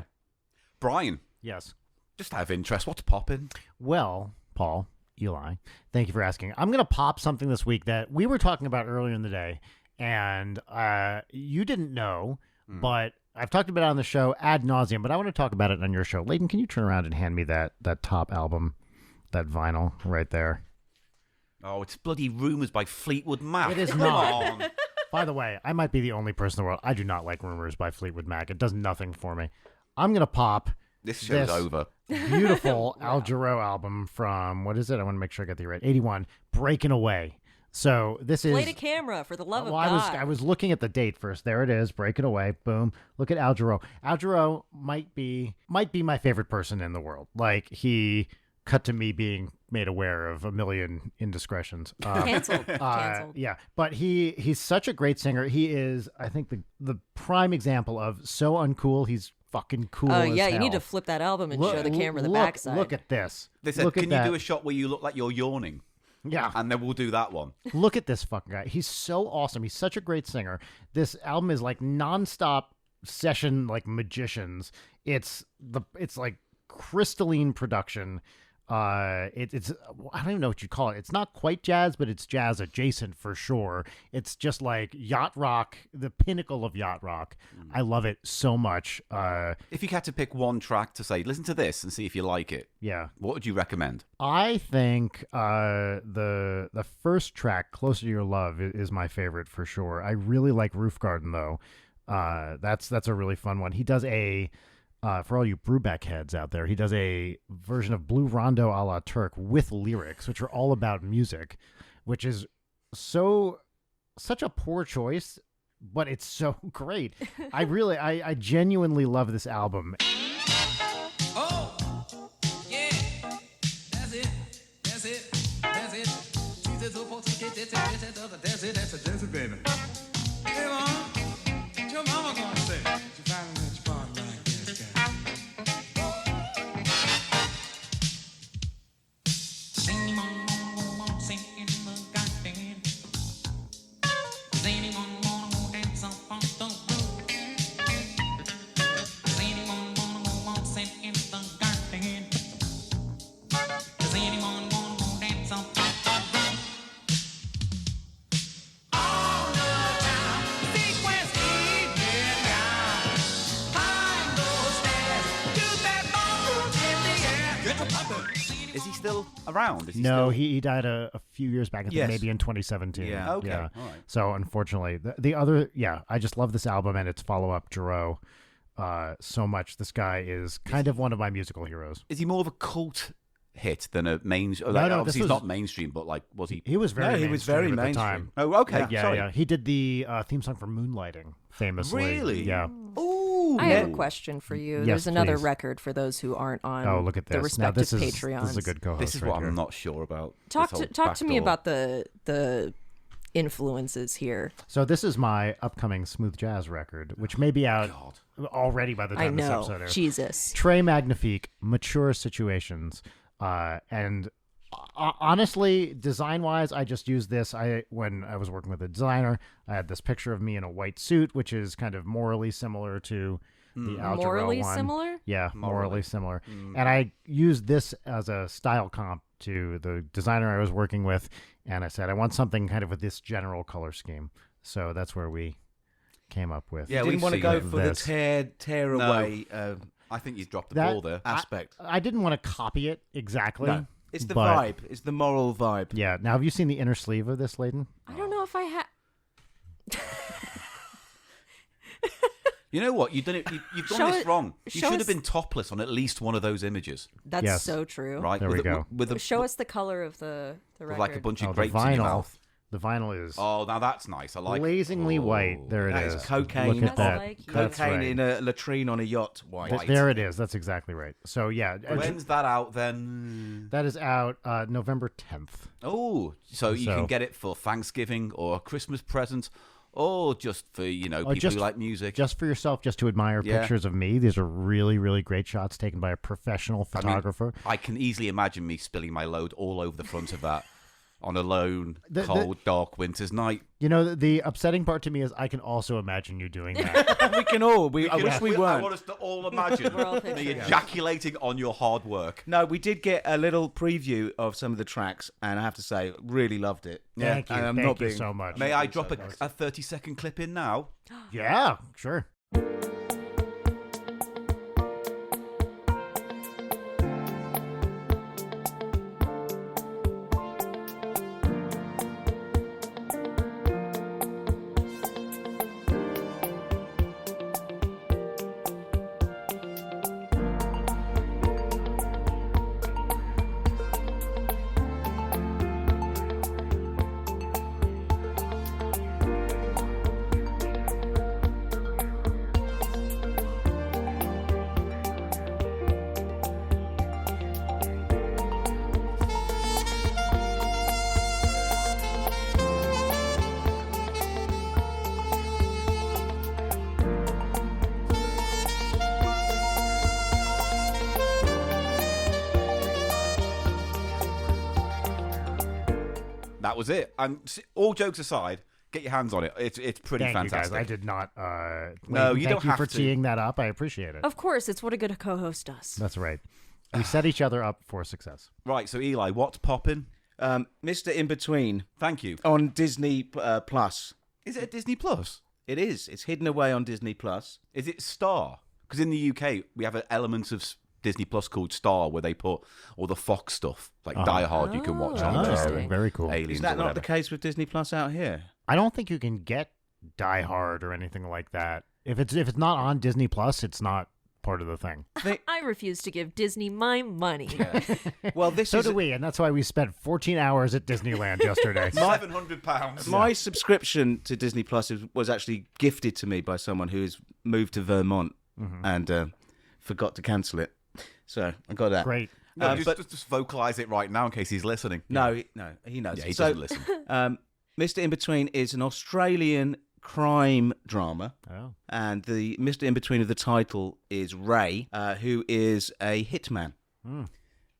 Brian, Yes. just out of interest, what's popping? Well, Paul, Eli, thank you for asking. I'm going to pop something this week that we were talking about earlier in the day, and you didn't know, but I've talked about it on the show ad nauseum, but I want to talk about it on your show. Leighton, can you turn around and hand me that top album, that vinyl right there? Oh, it's bloody Rumours by Fleetwood Mac. It is Come not. on. By the way, I might be the only person in the world. I do not like Rumors by Fleetwood Mac. It does nothing for me. I'm going to pop This show's This- over. beautiful Al Jarreau album from, what is it? I want to make sure I get the right. 81, Breaking Away. So this is... Play to camera for the love of Well, God. I was looking at the date first. There it is, Breaking Away. Boom. Look at Al Jarreau. Al Jarreau might be my favorite person in the world. Like, he cut to me being made aware of a million indiscretions. Canceled. Yeah, but he's such a great singer. He is, I think, the prime example of so uncool. He's fucking cool. as Yeah, you hell. need to flip that album and show the camera the backside. Look at this. They said, Look at can you that. do a shot where you look like you're yawning? Yeah. And then we'll do that one. Look at this fucking guy. He's so awesome. He's such a great singer. This album is like nonstop session, like magicians. It's like crystalline production. It's I don't even know what you call it. It's not quite jazz, but it's jazz adjacent for sure. It's just like yacht rock, the pinnacle of yacht rock. I love it so much. If you had to pick one track to say, listen to this and see if you like it, Yeah. what would you recommend? I think the first track, "Closer to Your Love," is my favorite for sure. I really like Roof Garden though. That's a really fun one. He does a for all you Brubeck heads out there, he does a version of Blue Rondo a la Turk with lyrics, which are all about music, which is such a poor choice, but it's so great. I genuinely love this album. Oh, yeah, that's it. Jesus, that's it, baby. Hey, Mom, what your mama gonna say? You finally let your body like this guy. Does anyone wanna sing in the garden? Does anyone wanna dance up on the roof? Does anyone wanna Is he still around? Is he No, still... he died a few years back. I think Yes. maybe in 2017. Yeah. Okay, all right. So unfortunately, the other, I just love this album and its follow-up, Giro, so much. This guy is kind of one of my musical heroes. Is he more of a cult hit than a mainstream? No, Obviously, this he's was- not mainstream, but like, was he? He was very No, he was very mainstream at the mainstream. time. Oh, okay. Yeah, Sorry. yeah. He did the theme song for Moonlighting, famously. Really? Yeah. Ooh. I have a question for you. Yes, There's another please. record for those who aren't on Oh, look at the this. Now, respective this is Patreons. a good co-host. This is right what here. I'm not sure about. Talk this to whole me backdoor. about the influences here. So this is my upcoming smooth jazz record, which may be out already by the I time this know. episode airs. Jesus. Très Magnifique, Mature Situations, and honestly, design-wise, I just used this. When I was working with a designer, I had this picture of me in a white suit, which is kind of morally similar to the Al Jarreau Morally one. similar? Yeah, morally similar. And I used this as a style comp to the designer I was working with, and I said I want something kind of with this general color scheme. So that's where we came up with. Yeah, we didn't want to see go it. for This. the tear No. away I think he's dropped the That- ball there. aspect. I didn't want to copy it exactly. No, it's the but- vibe. It's the moral vibe. Yeah. Now, have you seen the inner sleeve of this, Leighton? I don't know if I have. You know what? You've done it. You've done Show this it- wrong. You show should us- have been topless on at least one of those images, That's Yes. so true. right? There we go. With a, Show us the color of the with record. like a bunch of Oh, the grapes in your vinyl. mouth. The vinyl is Oh, now that's nice. I like. blazingly Oh. white. There it That is. is cocaine. Look at that. Like you. That's Cocaine right. in a latrine on a yacht. White. Th- there it is. That's exactly right. So yeah, When's that out then? that is out November 10th. Oh, so you So- can get it for Thanksgiving or a Christmas present, or just for people just- who like music. Just for yourself, just to admire Yeah. pictures of me. These are really, really great shots taken by a professional I mean, photographer. I can easily imagine me spilling my load all over the front of that on a lone, The- cold, dark winter's night. You know, the upsetting part to me is I can also imagine you doing that. We can all. I wish we I weren't. want us to all imagine We're all me picturing it. ejaculating on your hard work. No, we did get a little preview of some of the tracks, and I have to say, really loved it. Thank you. And I'm Thank not you being- so much. May I drop a 30-second clip in now? Yeah, sure. That was it. And all jokes aside, get your hands on it. It's pretty Thank fantastic. you guys. I did not. No, Leighton, you thank don't you have for to. teeing that up. I appreciate it. Of course, it's what a good co-host does. That's right. We set each other up for success. Right, so Eli, what's popping? Mr. In Between Thank you. on Disney Plus. Is it a Disney Plus? It is. It's hidden away on Disney Plus. Is it Star? Because in the UK, we have an element of Disney Plus called Star, where they put all the Fox stuff, like Die Hard, you can watch Oh, on there. interesting. and Very cool. Aliens Is that or not whatever. the case with Disney Plus out here? I don't think you can get Die Hard or anything like that. If it's not on Disney Plus, it's not part of the thing. I refuse to give Disney my money. Well, this So is do we, and that's why we spent 14 hours at Disneyland yesterday. £700. my subscription to Disney Plus was actually gifted to me by someone who has moved to Vermont and forgot to cancel it. So I got that. Great. No, but just vocalize it right now in case he's listening. no, he knows. Yeah, he So, doesn't listen. Mr. In Between is an Australian crime drama. Oh. And the Mr. In Between of the title is Ray, who is a hitman,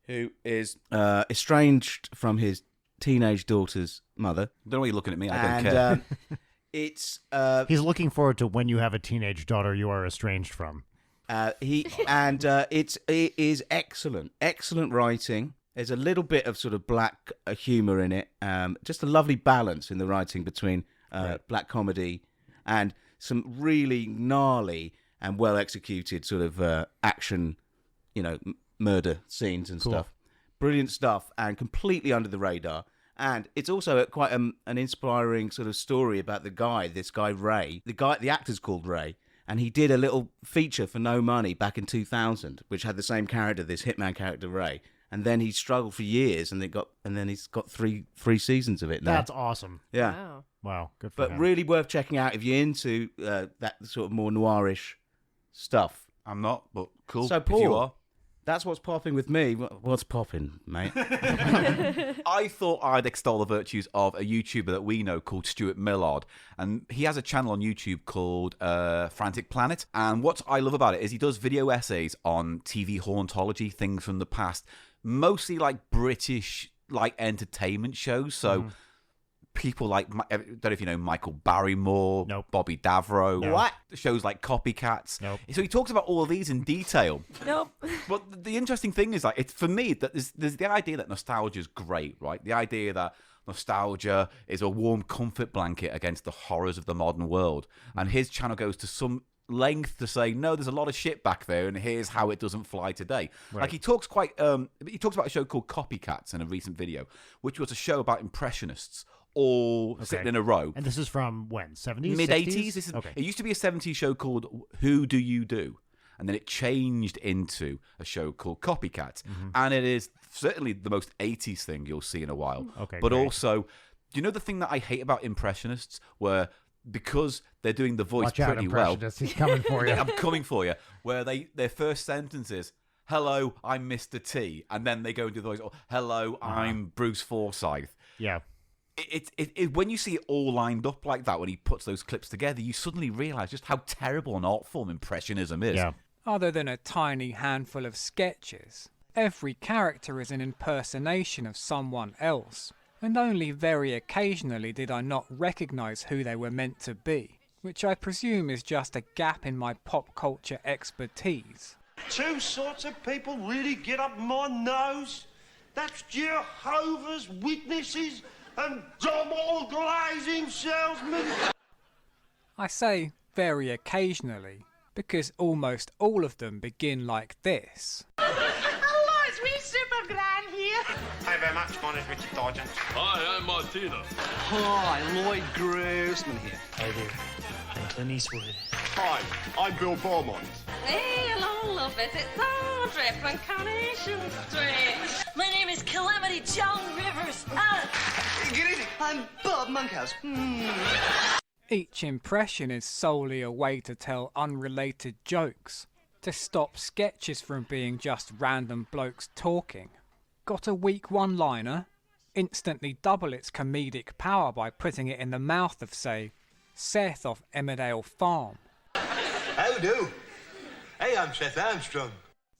who is estranged from his teenage daughter's mother. Don't know why you're looking at me. I don't And care. it's He's looking forward to when you have a teenage daughter you are estranged from. it is excellent writing. There's a little bit of sort of black humor in it. Just a lovely balance in the writing between black comedy and some really gnarly and well executed sort of action, murder scenes and stuff. brilliant stuff and completely under the radar. And it's also quite an inspiring sort of story about this guy Ray. The actor's called Ray, and he did a little feature for no money back in 2000, which had the same character, this hitman character Ray. And then he struggled for years, and then he's got three seasons of it now. That's awesome. Yeah. Wow, good for him. But really worth checking out if you're into that sort of more noirish stuff. I'm not, but cool. So, if Paul, you are. that's what's popping with me. What's popping, mate? I thought I'd extol the virtues of a YouTuber that we know called Stuart Millard. And he has a channel on YouTube called Frantic Planet. And what I love about it is he does video essays on TV hauntology, things from the past, mostly like British like entertainment shows. So people like, I don't know if you know Michael Barrymore, Nope. Bobby Davro. No. What? Shows like Copycats. Nope. So he talks about all of these in detail. Nope. But the interesting thing is, like, it's for me that there's the idea that nostalgia is great, right? The idea that nostalgia is a warm comfort blanket against the horrors of the modern world. And his channel goes to some length to say, no, there's a lot of shit back there, and here's how it doesn't fly today. Right. Like he talks about a show called Copycats in a recent video, which was a show about impressionists all sitting in a row. And this is from when? 70s? Mid-80s. 60s? Okay. It used to be a 70s show called Who Do You Do? And then it changed into a show called Copycat. And it is certainly the most 80s thing you'll see in a while. Okay, but great. also, you know the thing that I hate about impressionists, where because they're doing the voice Watch out, pretty well, impressionist. He's coming for you. I'm coming for you, where their first sentence is, hello, I'm Mr. T. And then they go and do the voice, hello, I'm Bruce Forsyth. Yeah. When you see it all lined up like that, when he puts those clips together, you suddenly realise just how terrible an art form impressionism is. Yeah. Other than a tiny handful of sketches, every character is an impersonation of someone else, and only very occasionally did I not recognise who they were meant to be, which I presume is just a gap in my pop culture expertise. Two sorts of people really get up my nose. That's Jehovah's Witnesses and double glazing salesmen. I say very occasionally, because almost all of them begin like this. Hello, it's me, Super Gran here. Thank you very much. My name's Richard Dodger. Hi, I'm Martina. Hi, Lloyd Grossman here. Hi there, I'm Clint Eastwood. Hi, I'm Bill Beaumont. Hey, hello, love it. It's Audrey from Coronation Street. My name is Calamity Joan Rivers. Good evening. I'm Bob Monkhouse. Each impression is solely a way to tell unrelated jokes, to stop sketches from being just random blokes talking. Got a weak one-liner? Instantly double its comedic power by putting it in the mouth of, say, Seth of Emmerdale Farm. How do? Hey, I'm Seth Armstrong.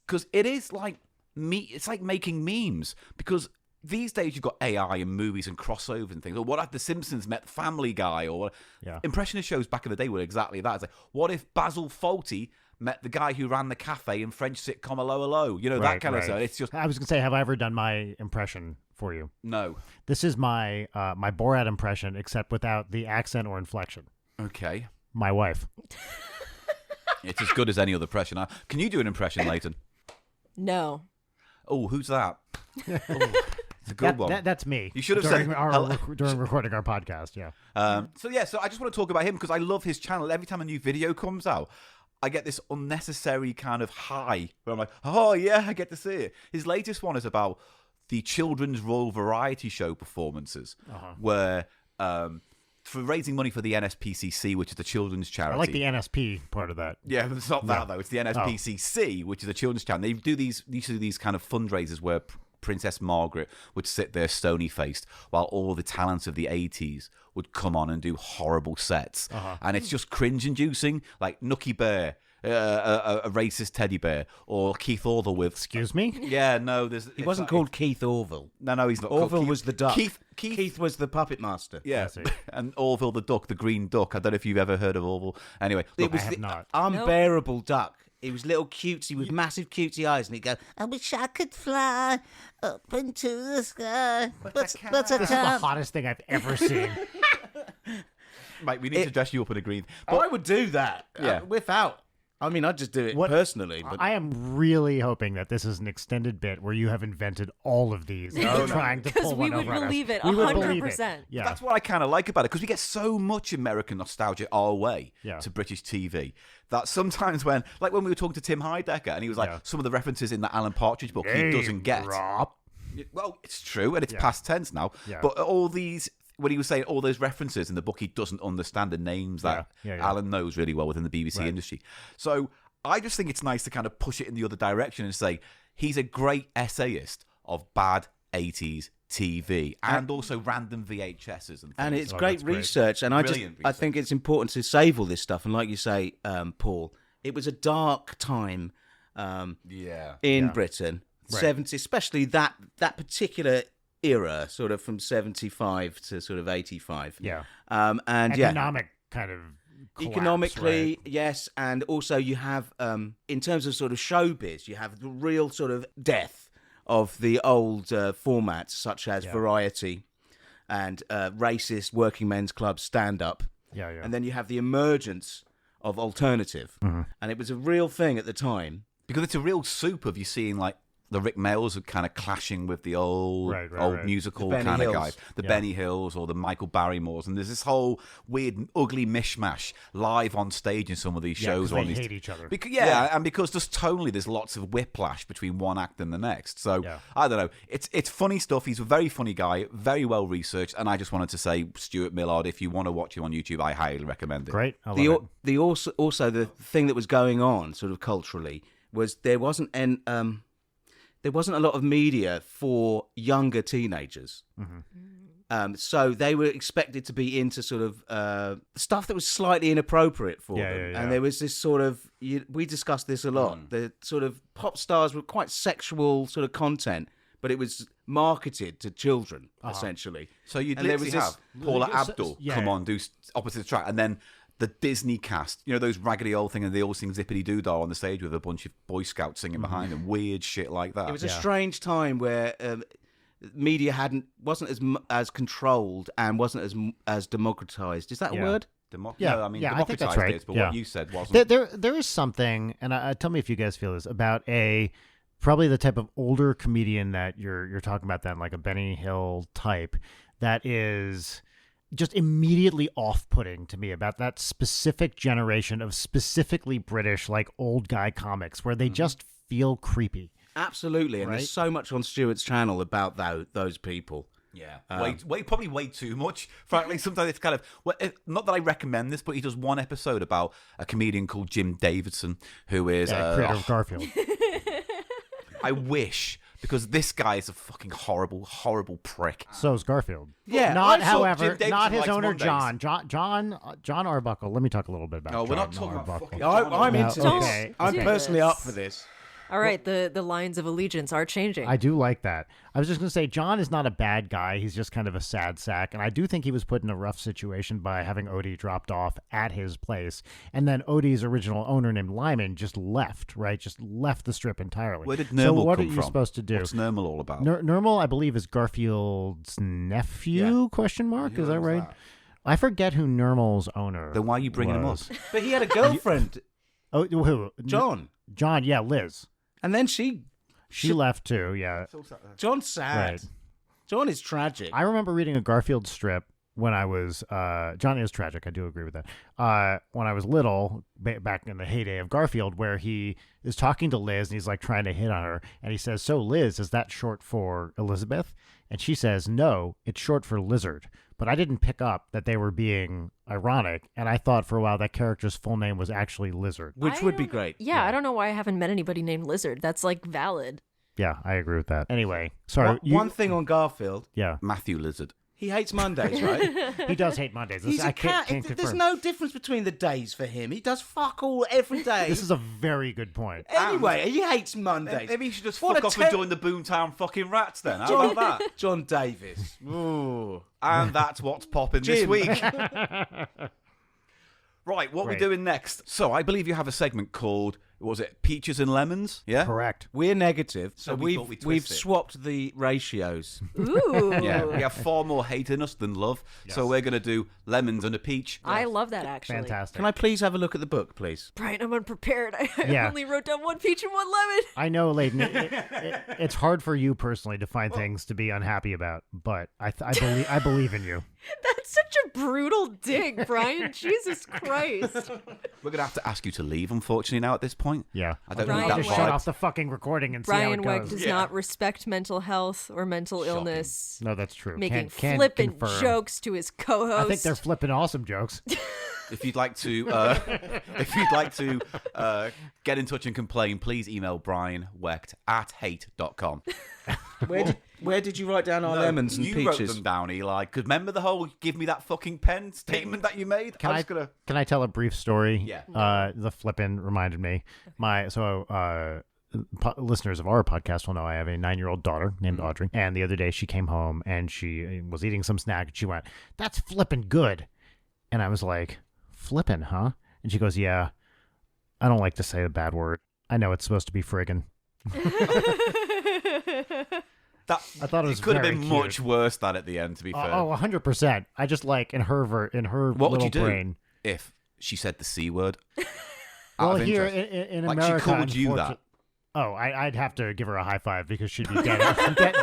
Because it is like it's like making memes. Because these days you've got AI in movies and crossover and things. Or what if The Simpsons met Family Guy? Or impressionist shows back in the day were exactly that. It's like, what if Basil Fawlty met the guy who ran the cafe in French sitcom Hello Hello? You know, that kind of stuff. It's just. I was going to say, have I ever done my impression for you? No. This is my my Borat impression, except without the accent or inflection. Okay. My wife. It's as good as any other impression. Can you do an impression, Leighton? No. Oh, who's that? It's a good one. That's me. You should have during said during recording our podcast. Yeah. So I just want to talk about him because I love his channel. Every time a new video comes out, I get this unnecessary kind of high where I'm like, oh yeah, I get to see it. His latest one is about the Children's Royal Variety Show performances, where for raising money for the NSPCC, which is the children's charity. I like the NSP part of that. Yeah, but it's not that though. It's the NSPCC, which is a children's charity. They do these kind of fundraisers where Princess Margaret would sit there stony-faced while all the talents of the 80s would come on and do horrible sets. And it's just cringe-inducing, like Nookie Bear, a racist teddy bear, or Keith Orville with... Excuse me? Yeah, no, He wasn't called Keith Orville. No, he's not. Orville was the duck. Keith was the puppet master. Yeah, and Orville the duck, the green duck. I don't know if you've ever heard of Orville. Anyway, It was I have the not. unbearable duck. He was little cutesy with massive cutesy eyes, and he'd go, I wish I could fly up into the sky. But I This is the can't. hottest thing I've ever seen. Mate, we need to dress you up in a green. I would do that. Yeah. Without. I mean, I'd just do it personally. But I am really hoping that this is an extended bit where you have invented all of these. Trying to pull one over on us. Because we would believe it We would believe 100%. it. Yeah. That's what I kind of like about it, because we get so much American nostalgia our way to British TV that sometimes when we were talking to Tim Heidecker and he was like, some of the references in the Alan Partridge book he doesn't get. Well, it's true, and it's past tense now. Yeah. But all these, when he was saying all those references in the book, he doesn't understand the names that Alan knows really well within the BBC industry. So I just think it's nice to kind of push it in the other direction and say he's a great essayist of bad 80s TV and also random VHSs and things. And it's great research. And I think it's important to save all this stuff. And like you say, Paul, it was a dark time in Britain. 70, especially that particular era, sort of from 75 to sort of 85. Yeah. And economic kind of collapse, economically, right? yes, and also you have, in terms of sort of showbiz, you have the real sort of death of the old formats such as Variety and racist working men's club stand-up. Yeah. And then you have the emergence of alternative. Mm-hmm. And it was a real thing at the time. Because it's a real soup of you seeing like the Rick Mayalls are kind of clashing with the old musical kind of guys, the Benny Hills or the Michael Barrymores, and there's this whole weird, ugly mishmash live on stage in some of these shows. They hate each other. And because just tonally, there's lots of whiplash between one act and the next. So I don't know. It's funny stuff. He's a very funny guy, very well researched, and I just wanted to say, Stuart Millard, if you want to watch him on YouTube, I highly recommend it. Great. Also the thing that was going on, sort of culturally, was there wasn't a lot of media for younger teenagers. Mm-hmm. So they were expected to be into sort of stuff that was slightly inappropriate for them. And there was this sort of, we discussed this a lot, the sort of pop stars were quite sexual sort of content, but it was marketed to children, essentially. So you'd literally have Paula Abdul come on, do opposite track, and then the Disney cast, those raggedy old thing, and they all sing Zippity Doo-Dah on the stage with a bunch of Boy Scouts singing behind them. Weird shit like that. It was a strange time where media wasn't as controlled and wasn't as democratized. Is that a word? I think that's right. But what you said wasn't. There is something, and tell me if you guys feel this, about probably the type of older comedian that you're talking about, then, like a Benny Hill type, that is just immediately off-putting to me, about that specific generation of specifically British, like, old guy comics where they just feel creepy. Absolutely, and there's so much on Stuart's channel about those people. Yeah, probably way too much. Frankly, sometimes it's kind of, not that I recommend this, but he does one episode about a comedian called Jim Davidson, who is creator of Garfield. I wish, because this guy is a fucking horrible, horrible prick. So is Garfield. Yeah. Not his owner, John. John Arbuckle. Let me talk a little bit about John. We're not talking about fucking I'm into this. Okay. I'm personally up for this. All right, the lines of allegiance are changing. I do like that. I was just going to say, John is not a bad guy. He's just kind of a sad sack. And I do think he was put in a rough situation by having Odie dropped off at his place. And then Odie's original owner, named Lyman, just left, right? Just left the strip entirely. Where did Nermal So what come are you from? supposed to do? What's Nermal all about? Nermal, I believe, is Garfield's nephew, question mark? Is that right? I forget who Nermal's owner Then why are you bringing him up? But he had a girlfriend. Oh, who? John, yeah, Liz. And then she left too, yeah. John's sad. Right. John is tragic. I remember reading a Garfield strip when I was, John is tragic, I do agree with that, when I was little, back in the heyday of Garfield, where he is talking to Liz and he's like trying to hit on her, and he says, "So Liz, is that short for Elizabeth?" And she says, "No, it's short for lizard." But I didn't pick up that they were being ironic, and I thought for a while that character's full name was actually Lizard. Which would be great. Yeah, I don't know why I haven't met anybody named Lizard. That's, like, valid. Yeah, I agree with that. Anyway, sorry. One thing on Garfield. Yeah. Matthew Lizard. He hates Mondays, right? He does hate Mondays. He's a cat. Can't There's confirm. no difference between the days for him. He does fuck all every day. This is a very good point. Anyway, he hates Mondays. Maybe you should just fuck off and join the Boomtown fucking Rats then. How about that? John Davis. Ooh. And that's what's popping this week. Right, what are we doing next? So I believe you have a segment called Was it peaches and lemons? Yeah. Correct. We're negative, so we thought we'd we've twist it. swapped the ratios. Ooh. Yeah, we have far more hate in us than love, so we're going to do lemons and a peach. I love that, actually. Fantastic. Can I please have a look at the book, please? Brian, I'm unprepared. I Yeah. only wrote down 1 peach and 1 lemon. I know, Leighton. It's hard for you personally to find things to be unhappy about, but I believe in you. That's such a brutal dig, Brian. Jesus Christ. We're going to have to ask you to leave, unfortunately, now at this point. Yeah. I don't Brian need that Just Wecht. shut vibe. off the fucking recording and see how Brian it Wecht goes. does not respect mental health or mental illness. No, that's true. Making Can't flippant confirm. jokes to his co-host. I think they're flipping awesome jokes. If you'd like to, get in touch and complain, please email brianwecht@hate.com. Where did you write down our lemons and you peaches? wrote them down, Eli. Because remember the whole "give me that fucking pen" statement that you made? Can I tell a brief story? Yeah. The flippin' reminded me. Listeners of our podcast will know I have a 9-year-old daughter named Audrey, and the other day she came home and she was eating some snack and she went, "That's flippin' good," and I was like, "Flippin', huh?" And she goes, "Yeah, I don't like to say the bad word. I know it's supposed to be friggin'." That, I thought it could have very been cute. much worse than at the end, to be fair. 100%. I just like in her What little would you do brain. if she said the C word? Well, Out of here interest. in Like, America, she called you that. unfortunately- Oh, I'd have to give her a high five because she'd be dead,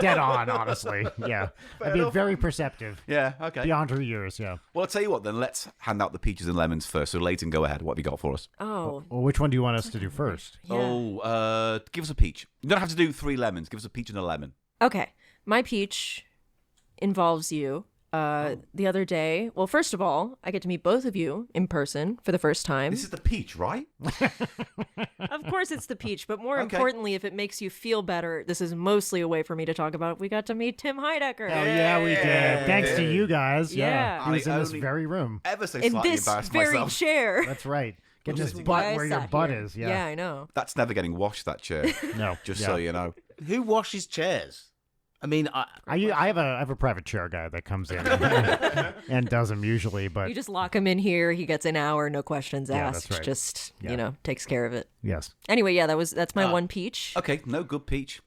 dead on, honestly. Yeah. I'd be very perceptive. Yeah, okay. Beyond her years, yeah. Well, I'll tell you what, then let's hand out the peaches and lemons first. So, Leighton, go ahead. What have you got for us? Oh. Well, which one do you want us to do first? Yeah. Oh, give us a peach. You don't have to do 3 lemons. Give us a peach and a lemon. Okay. My peach involves you. The other day, well, first of all, I get to meet both of you in person for the first time. This is the peach, right? Of course it's the peach, but more Okay. importantly, if it makes you feel better, this is mostly a way for me to talk about we got to meet Tim Heidecker. Oh, yeah, we did. Thanks to you guys. Yeah. He was I in this only- very room. Ever so In slightly this embarrassed very myself. chair. That's right. Get Which his is butt why I where your sat butt here. is. Yeah. I know. That's never getting washed, that chair. No. Just yeah. so you know. Who washes chairs? I mean, I have a private chair guy that comes in and does them usually, but You just lock him in here. He gets an hour, no questions Yeah, asked. that's right. Just, Yeah. takes care of it. yes. Anyway, yeah, that's my one peach. Okay, no good peach.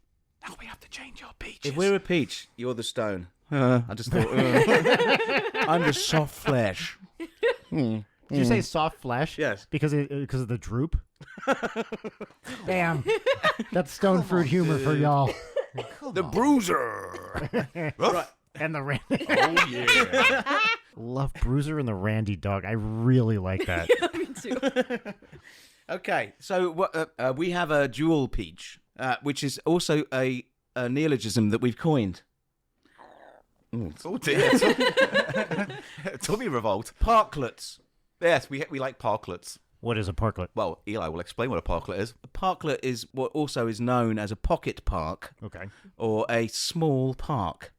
Now we have to change our peaches. if we're a peach, you're the stone. I just thought, I'm the soft flesh. Did you say soft flesh? Yes. Because of the droop? Damn. That's stone fruit humor for y'all. The bruiser. Right. And the Randy. Oh, yeah. Love Bruiser and the Randy dog. I really like that. Me too. Okay, so we have a dual peach, which is also a neologism that we've coined. Oh, dear. Tummy revolt. Parklets. Yes, we like parklets. What is a parklet? Well, Eli will explain what a parklet is. A parklet is what also is known as a pocket park Okay. or a small park.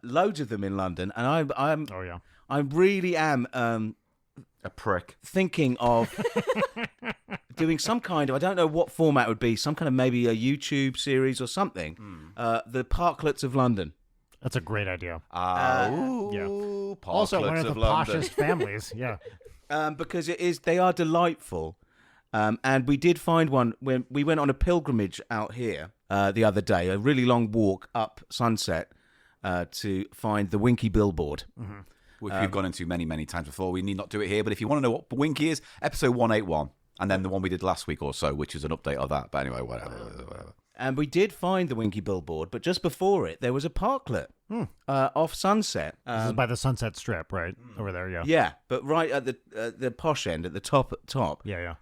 Loads of them in London, and Oh yeah. I really am A prick. thinking of doing some kind of, I don't know what format it would be, some kind of maybe a YouTube series or something. The Parklets of London. That's a great idea. Yeah. Also, one of the London. poshest families. Yeah. Because they are delightful. And we did find one when we went on a pilgrimage out here the other day, a really long walk up Sunset to find the Winky billboard. Which we've gone into many, many times before. We need not do it here, but if you want to know what Winky is, episode 181. And then the one we did last week or so, which is an update of that. But anyway, whatever. And we did find the Winky billboard, but just before it, there was a parklet off Sunset. This is by the Sunset Strip, right over there. Yeah. Yeah, but right at the posh end, at the top. Yeah.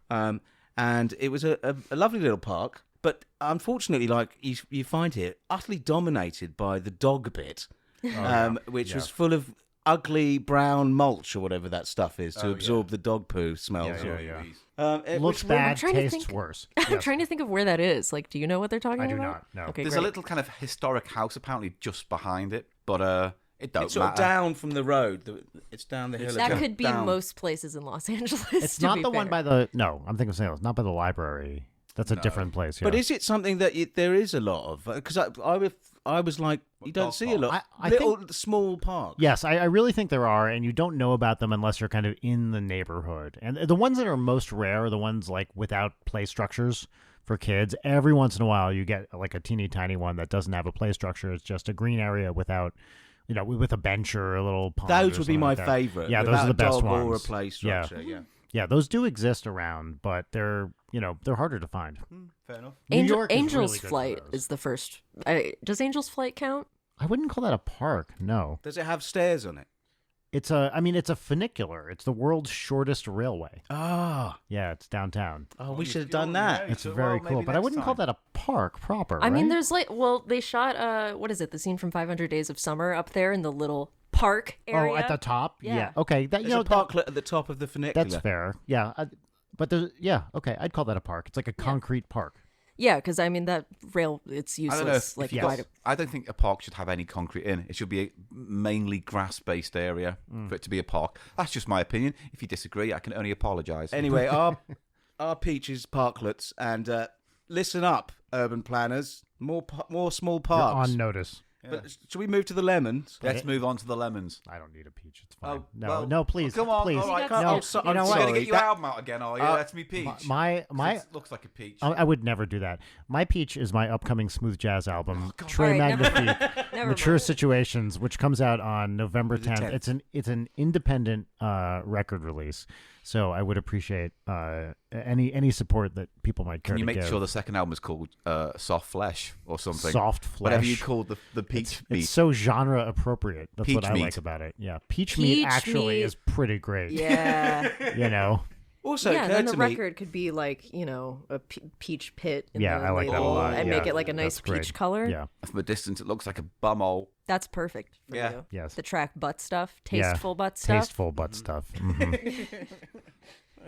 And it was a lovely little park, but unfortunately, like you find here, utterly dominated by the dog bit, which was full of ugly brown mulch or whatever that stuff is to absorb the dog poo smells. Yeah. It Looks was bad, trying to tastes think- worse. I'm trying to think of where that is. Like, do you know what they're talking I about? do not, no. Okay, There's great. a little kind of historic house apparently just behind it, but it don't It's sort of matter. down from the road. It's down the hill. That again. could be Down. most places in Los Angeles. It's to not be the one fair. by the. No, I'm thinking of something else. Not by the library. That's a different place. Yeah. But is it something that there is a lot of? Because I was like, you don't dog see a lot. park? I Little small parks. Yes, I really think there are, and you don't know about them unless you're kind of in the neighborhood. And the ones that are most rare are the ones like without play structures for kids. Every once in a while, you get like a teeny tiny one that doesn't have a play structure. It's just a green area without, with a bench or a little pond. Those or would be something my like that. favorite. Yeah, those without are the best a dog ones. or a play structure. Yeah. Yeah, those do exist around, but they're harder to find. Fair enough. New York is Angel's really good for Flight those. is the first. Does Angel's Flight count? I wouldn't call that a park. No, Does it have stairs on it? it's a funicular. It's the world's shortest railway. Ah. Yeah, it's downtown. Oh, we should have done that. It's very cool, but I wouldn't call that a park proper. I mean, right? there's they shot what is it? The scene from 500 Days of Summer up there in the little park area. Oh, at the top. Yeah. Okay. That There's a parklet at the top of the funicular. that's fair. Yeah. But there's okay. I'd call that a park. It's like a concrete park. Yeah, because I mean that rail, it's I don't know. useless. I don't think a park should have any concrete in. It should be a mainly grass-based area for it to be a park. That's just my opinion. If you disagree, I can only apologise. Anyway, our peaches parklets, and listen up, urban planners. More small You're parks. on notice. But should we move to the lemons? Let's move on to the lemons. I don't need a peach. It's fine. Oh, no, please. Come on, please. all right. No, I'm you sorry. know You're what? going to get your That- album out again, are you? That's me peach. My It looks like a peach. I would never do that. My peach is my upcoming smooth jazz album, Très All right, never Magnifique, Never Mature mind. Situations, which comes out on November The 10th. 10th. It's an independent record release, so I would appreciate any support that people might care Can you to make give. sure the second album is called Soft Flesh or something? Soft Flesh. Whatever you call the peach meat. It's so genre appropriate. That's Peach what I meat. like about it. Yeah, peach meat actually meat. is pretty great. Yeah. You know. Also, yeah, it and then occurred the to me. record could be like, a peach pit in Yeah, the I like that a label lot. and Yeah, make it like a nice that's great. peach color. Yeah. From a distance, it looks like a bumhole. That's perfect for Yeah. you. Yes. The track butt stuff, Yeah. tasteful butt stuff. Tasteful butt stuff. Mhm.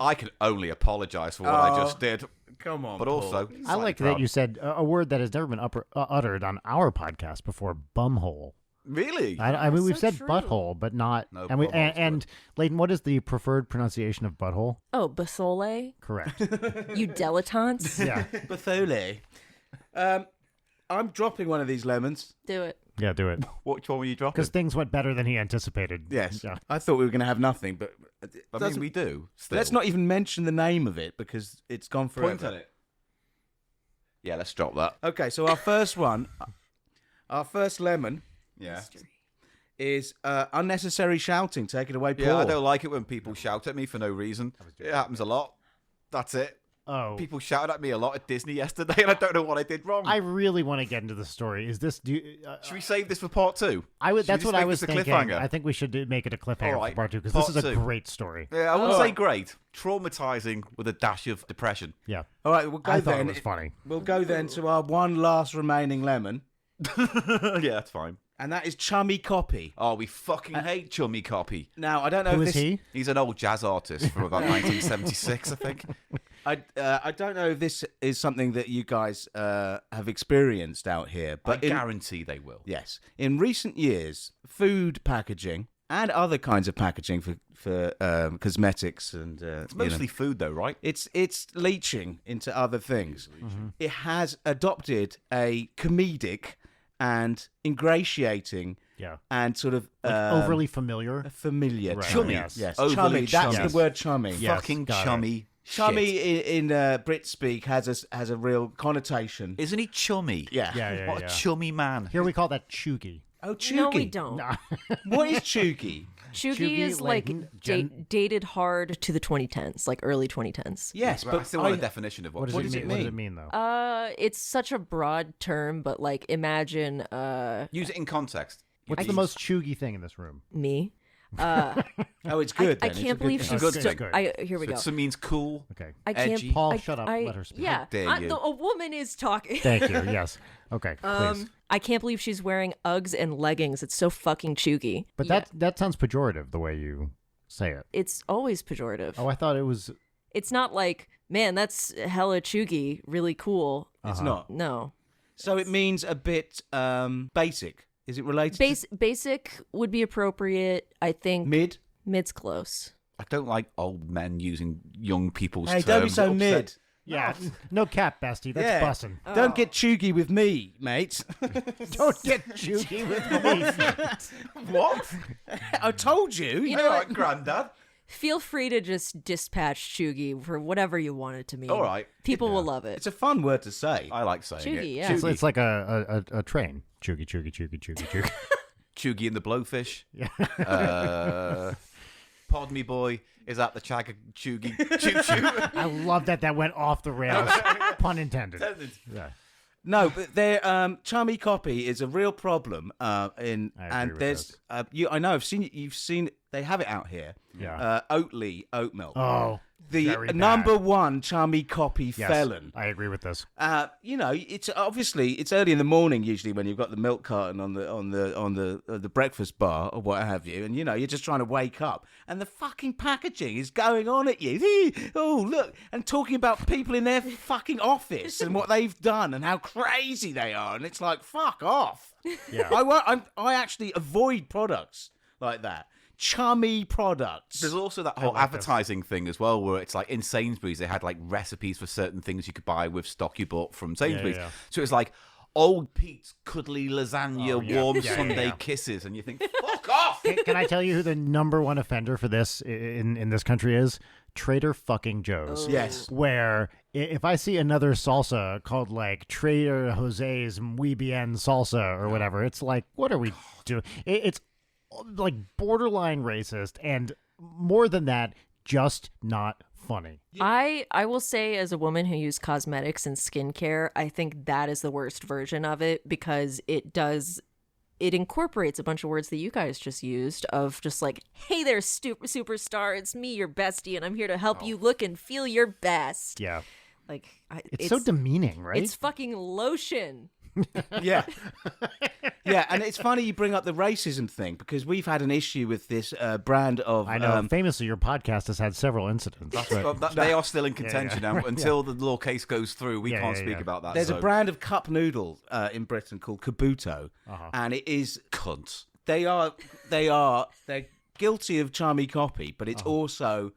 I can only apologise for what I just did. Come on, But Paul. also, I like that you said a word that has never been uttered on our podcast before. Bumhole. Really? I mean, we've so said true. butthole, but not. No, and, bumhole's and Leighton, what is the preferred pronunciation of butthole? Oh, basole, Correct. you dilettantes. Yeah. Bethole. I'm dropping one of these lemons. Do it. Yeah, do it. Which one were you dropping? Because things went better than he anticipated. Yes. Yeah. I thought we were going to have nothing, but it I mean, doesn't- we do. Still. let's not even mention the name of it because it's gone forever. point at it. Yeah, let's drop that. Okay, so our first lemon Yeah. is unnecessary shouting. Take it away, Paul. Yeah, I don't like it when people shout at me for no reason. It happens a lot. That's it. Oh. People shouted at me a lot at Disney yesterday, and I don't know what I did wrong. I really want to get into the story. Is this? Should we save this for part two? I would. Should we That's just what make I was this a thinking. cliffhanger? I think we should make it a cliffhanger All right, for part two because part this is a two. great story. Yeah, I wouldn't All say right. great. Traumatizing with a dash of depression. Yeah. All right, we'll go I thought then. it was funny. We'll go then to our one last remaining lemon, Yeah, that's fine. and that is Chummy Copy. Oh, we fucking hate Chummy Copy. Now, I don't know Who if is this, he? He's an old jazz artist from about 1976, I think. I don't know if this is something that you guys have experienced out here, but I guarantee they will. yes, in recent years, food packaging and other kinds of packaging for cosmetics and It's mostly food, though, right? it's leaching into other things. It has adopted a comedic and ingratiating Yeah. and sort of Overly familiar. familiar Right. chummy. Yes. Yes, Overly chummy. That's chummy. the word chummy. Yes, Fucking got it. chummy. Chummy shit. in Brit speak has a real connotation. Isn't he chummy? Yeah. Yeah. What a chummy man. Here we call that chuggy. Oh, chuggy. No, we don't. What is chuggy? Chuggy Chuggy, is like Leighton, dated hard to the 2010s, like early 2010s. Yes, But I but still want a definition of What what, does does it it mean? What does mean? it mean though? It's such a broad term, but like imagine Use it in context. What's the most chuggy thing in this room? me. oh, it's good. I then. It's a can't good believe thing. she's good so, thing. Here we go. So it means cool. Okay. I can't. edgy. Paul, I- shut up. I- Let her speak. Yeah, dare you. a woman is talking. Thank you. Yes. Okay. Please. I can't believe she's wearing Uggs and leggings. It's so fucking chuggy. But Yeah. that sounds pejorative the way you say it. It's always pejorative. Oh, I thought it was. It's not like, man, that's hella chuggy, really cool. It's not. No. So it means a bit basic. Is it related? to Basic would be appropriate. I think mid. mid's close. I don't like old men using young people's Hey, terms. don't be so It upset- mid. Yeah, no cap, bestie. That's bussin'. Don't get chuggy with me, mate. Don't get chuggy with me. What? I told you. You know what? Granddad. Feel free to just dispatch chuggy for whatever you want it to mean. All right. People will love it. It's a fun word to say. I like saying Chuggy, it. yeah. So it's like a train. Chuggy, chuggy, chuggy, chuggy, chuggy. Chuggy and the Blowfish. Yeah. Pardon me, boy. Is that the Chagga Chuggy Choo Choo? I love that went off the rails. Pun intended. Yeah. No, but their chummy copy is a real problem. I agree with this. I know you've seen they have it out here. Yeah. Oatly oat milk. Oh, the very number bad. one chummy copy Yes, felon. I agree with this. It's obviously it's early in the morning usually when you've got the milk carton on the breakfast bar or what have you, and you're just trying to wake up, and the fucking packaging is going on at you. Oh look, and talking about people in their fucking office and what they've done and how crazy they are, and it's like fuck off. Yeah. I actually avoid products like that. Chummy products. There's also that whole advertising thing as well, where it's like in Sainsbury's, they had like recipes for certain things you could buy with stock you bought from Sainsbury's. Yeah. So it's like old Pete's cuddly lasagna, warm Sunday yeah. kisses, and you think, fuck off! Can I tell you who the number one offender for this in this country is? Trader fucking Joe's. Yes. Where if I see another salsa called like Trader Jose's Muy Bien salsa or whatever, it's like, what are we doing? It's like borderline racist, and more than that, just not funny. I will say, as a woman who uses cosmetics and skincare, I think that is the worst version of it, because it incorporates a bunch of words that you guys just used of just like, hey there, superstar, it's me, your bestie, and I'm here to help you look and feel your best. Yeah. Like, It's so demeaning, right? It's fucking lotion. Yeah. Yeah, and it's funny you bring up the racism thing, because we've had an issue with this brand of... I know, famously, your podcast has had several incidents. They are still in contention now. Until the law case goes through, we can't speak about that. There's a brand of cup noodle in Britain called Kabuto, and it is... Cunts. They're guilty of charmy copy, but it's also...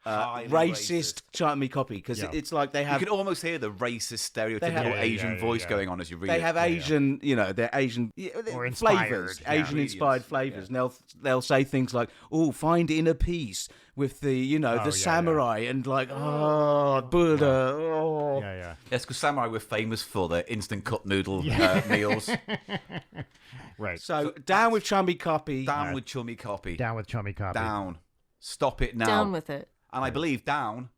racist charmy copy, because it's like they have... You can almost hear the racist stereotypical Asian voice going on as you read it. They have Asian, they're Asian Or flavors, inspired, Asian-inspired flavors, and they'll say things like, "Oh, find inner peace with the, the samurai," and like, "Oh, Buddha." Oh. Yeah. Yes, because samurai were famous for their instant cut noodle meals. Right. So down with chummy copy. Down with chummy copy. Down with chummy copy. Down. Stop it now. Down with it. And I believe down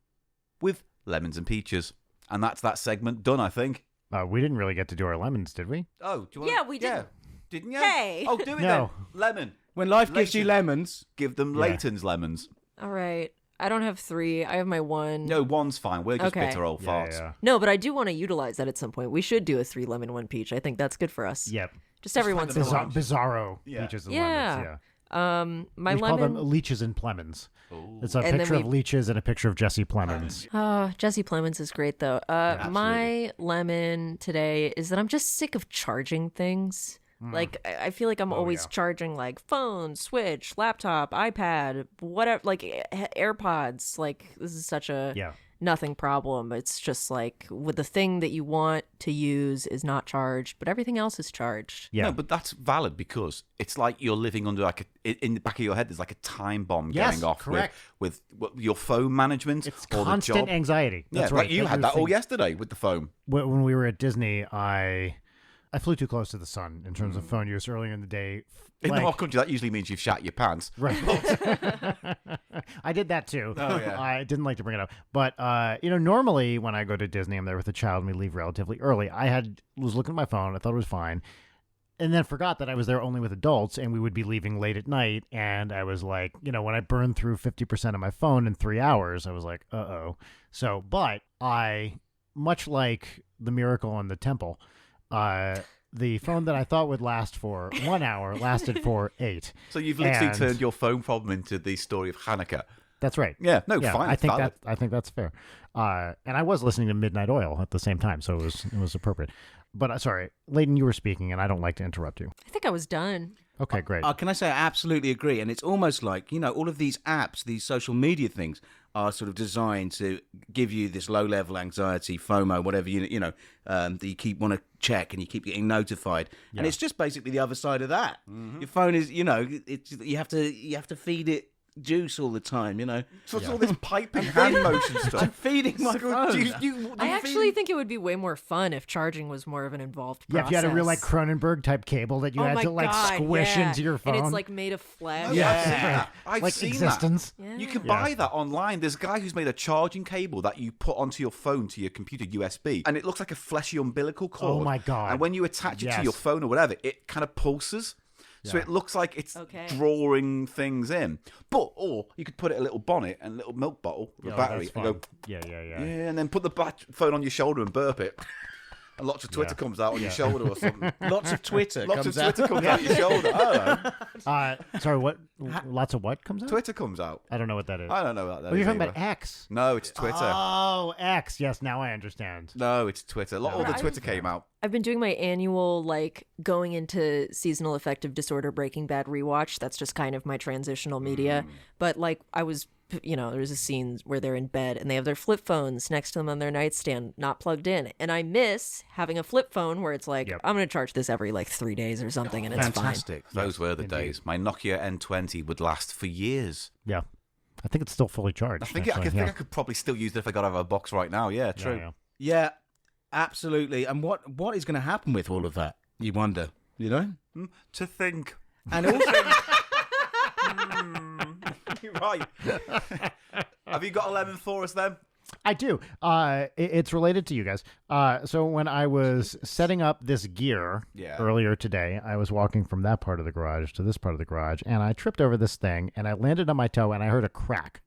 with lemons and peaches. And that's that segment done, I think. We didn't really get to do our lemons, did we? Oh, do you want Yeah, we did. Yeah. Didn't you? Hey. Oh, do it No. then. Lemon. When life gives you lemons, Give them Leighton's lemons. All right. I don't have 3. I have my 1. No, one's fine. We're just Okay. bitter old farts. Yeah. No, but I do want to utilize that at some point. We should do a 3 lemon, 1 peach. I think that's good for us. Yep. Just every once in a while. Bizarro Yeah. peaches and Yeah. lemons. Yeah. My We call lemon. them leeches and plemons. It's a And then picture of we- leeches and a picture of Jesse Plemons. Jesse Plemons is great, though. My lemon today is that I'm just sick of charging things. Like, I feel like I'm always charging, like, phone, Switch, laptop, iPad, whatever, like, AirPods. Like, this is such a nothing problem. It's just, like, with the thing that you want to use is not charged, but everything else is charged. Yeah. No, but that's valid, because it's like you're living under like in the back of your head. There's like a time bomb Yes, going off correct. with your phone management. It's or constant the job. anxiety. That's yeah, right. like you had that all yesterday with the phone. When we were at Disney, I flew too close to the sun in terms of phone use earlier in the day. In Like- our country, that usually means you've shat your pants. Right. I did that too. Oh, yeah. I didn't like to bring it up. But, normally when I go to Disney, I'm there with a child and we leave relatively early. Was looking at my phone. I thought it was fine. And then forgot that I was there only with adults and we would be leaving late at night. And I was like, when I burned through 50% of my phone in 3 hours, I was like, uh-oh. So, but I, much like the miracle in the temple, the phone that I thought would last for 1 hour lasted for 8. So you've literally And- turned your phone problem into the story of Hanukkah. That's right. Yeah, no, fine. I think valid. I think that's fair. And I was listening to Midnight Oil at the same time, so it was appropriate. But sorry, Leighton, you were speaking, and I don't like to interrupt you. I think I was done. Okay, great. can I say I absolutely agree? And it's almost like, all of these apps, these social media things, are sort of designed to give you this low-level anxiety, FOMO, whatever that you keep want to check and you keep getting notified, and it's just basically the other side of that. Your phone is, you have to feed it juice all the time, So it's all this piping hand motion stuff. I'm feeding my phone. I actually think it would be way more fun if charging was more of an involved process. Yeah, if you had a real like Cronenberg type cable that you had to like squish into your phone. And it's like made of flesh. Yeah. I've like seen existence. that. You can buy that online. There's a guy who's made a charging cable that you put onto your phone to your computer USB, and it looks like a fleshy umbilical cord. Oh my God. And when you attach it to your phone or whatever, it kind of pulses. So it looks like it's drawing things in. Or you could put it in a little bonnet and a little milk bottle with a battery and go, yeah, and then put the phone on your shoulder and burp it. And lots of Twitter comes out on your shoulder or something. Lots of Twitter comes out your shoulder. I don't know. Sorry, what? Lots of what comes out? Twitter comes out. I don't know what that is. I don't know what that is. Well, you're talking about X. No, it's Twitter. Oh, X. Yes, now I understand. No, it's Twitter. All the Twitter came out. I've been doing my annual, going into seasonal affective disorder Breaking Bad rewatch. That's just kind of my transitional media. But, I was, there's a scene where they're in bed and they have their flip phones next to them on their nightstand, not plugged in. And I miss having a flip phone where it's I'm going to charge this every, 3 days or something, and it's fantastic. fine. Those were the days. My Nokia N20 would last for years. Yeah. I think it's still fully charged. I think I could probably still use it if I got out of a box right now. Yeah, true. Yeah, absolutely. And what is going to happen with all of that? You wonder, To think. And also... Right. Have you got a lemon for us then? I do. It's related to you guys. So when I was setting up this gear earlier today, I was walking from that part of the garage to this part of the garage, and I tripped over this thing, and I landed on my toe, and I heard a crack.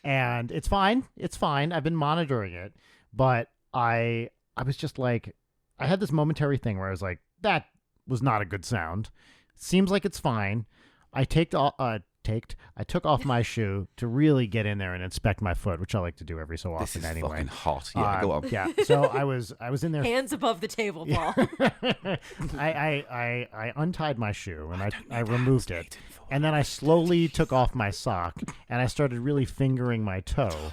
And it's fine. It's fine. I've been monitoring it. But I was just like, I had this momentary thing where I was like, that was not a good sound. Seems like it's fine. I took off my shoe to really get in there and inspect my foot, which I like to do every so often this is anyway. Fucking hot. Yeah, go on. Yeah. So I was in there. Hands above the table, Paul. I untied my shoe and I removed it. And then I slowly took off my sock and I started really fingering my toe